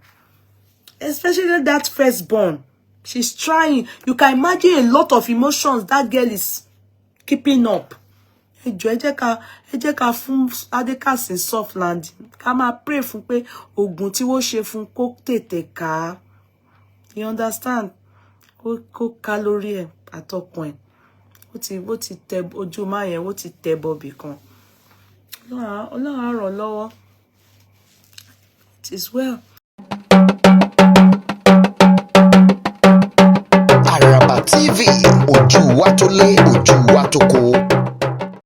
S2: Especially that firstborn. She's trying. You can imagine a lot of emotions that girl is keeping up. Ẹ jẹ́ ká fún Adekaz in soft landing. Ká máa pray fún pé ogun tí wọ́n ṣe fún kó tètè ká. You understand? Kó ká lórí ẹ̀ àtọkùn ẹ̀. Ó ti tẹ ojú máa yẹn, ó ti tẹ bọ̀bì kan. Ọlọ́run á ràn lọ́wọ́. It is well.
S4: Araba TV, ojú wa tó lé, ojú wa tó kó.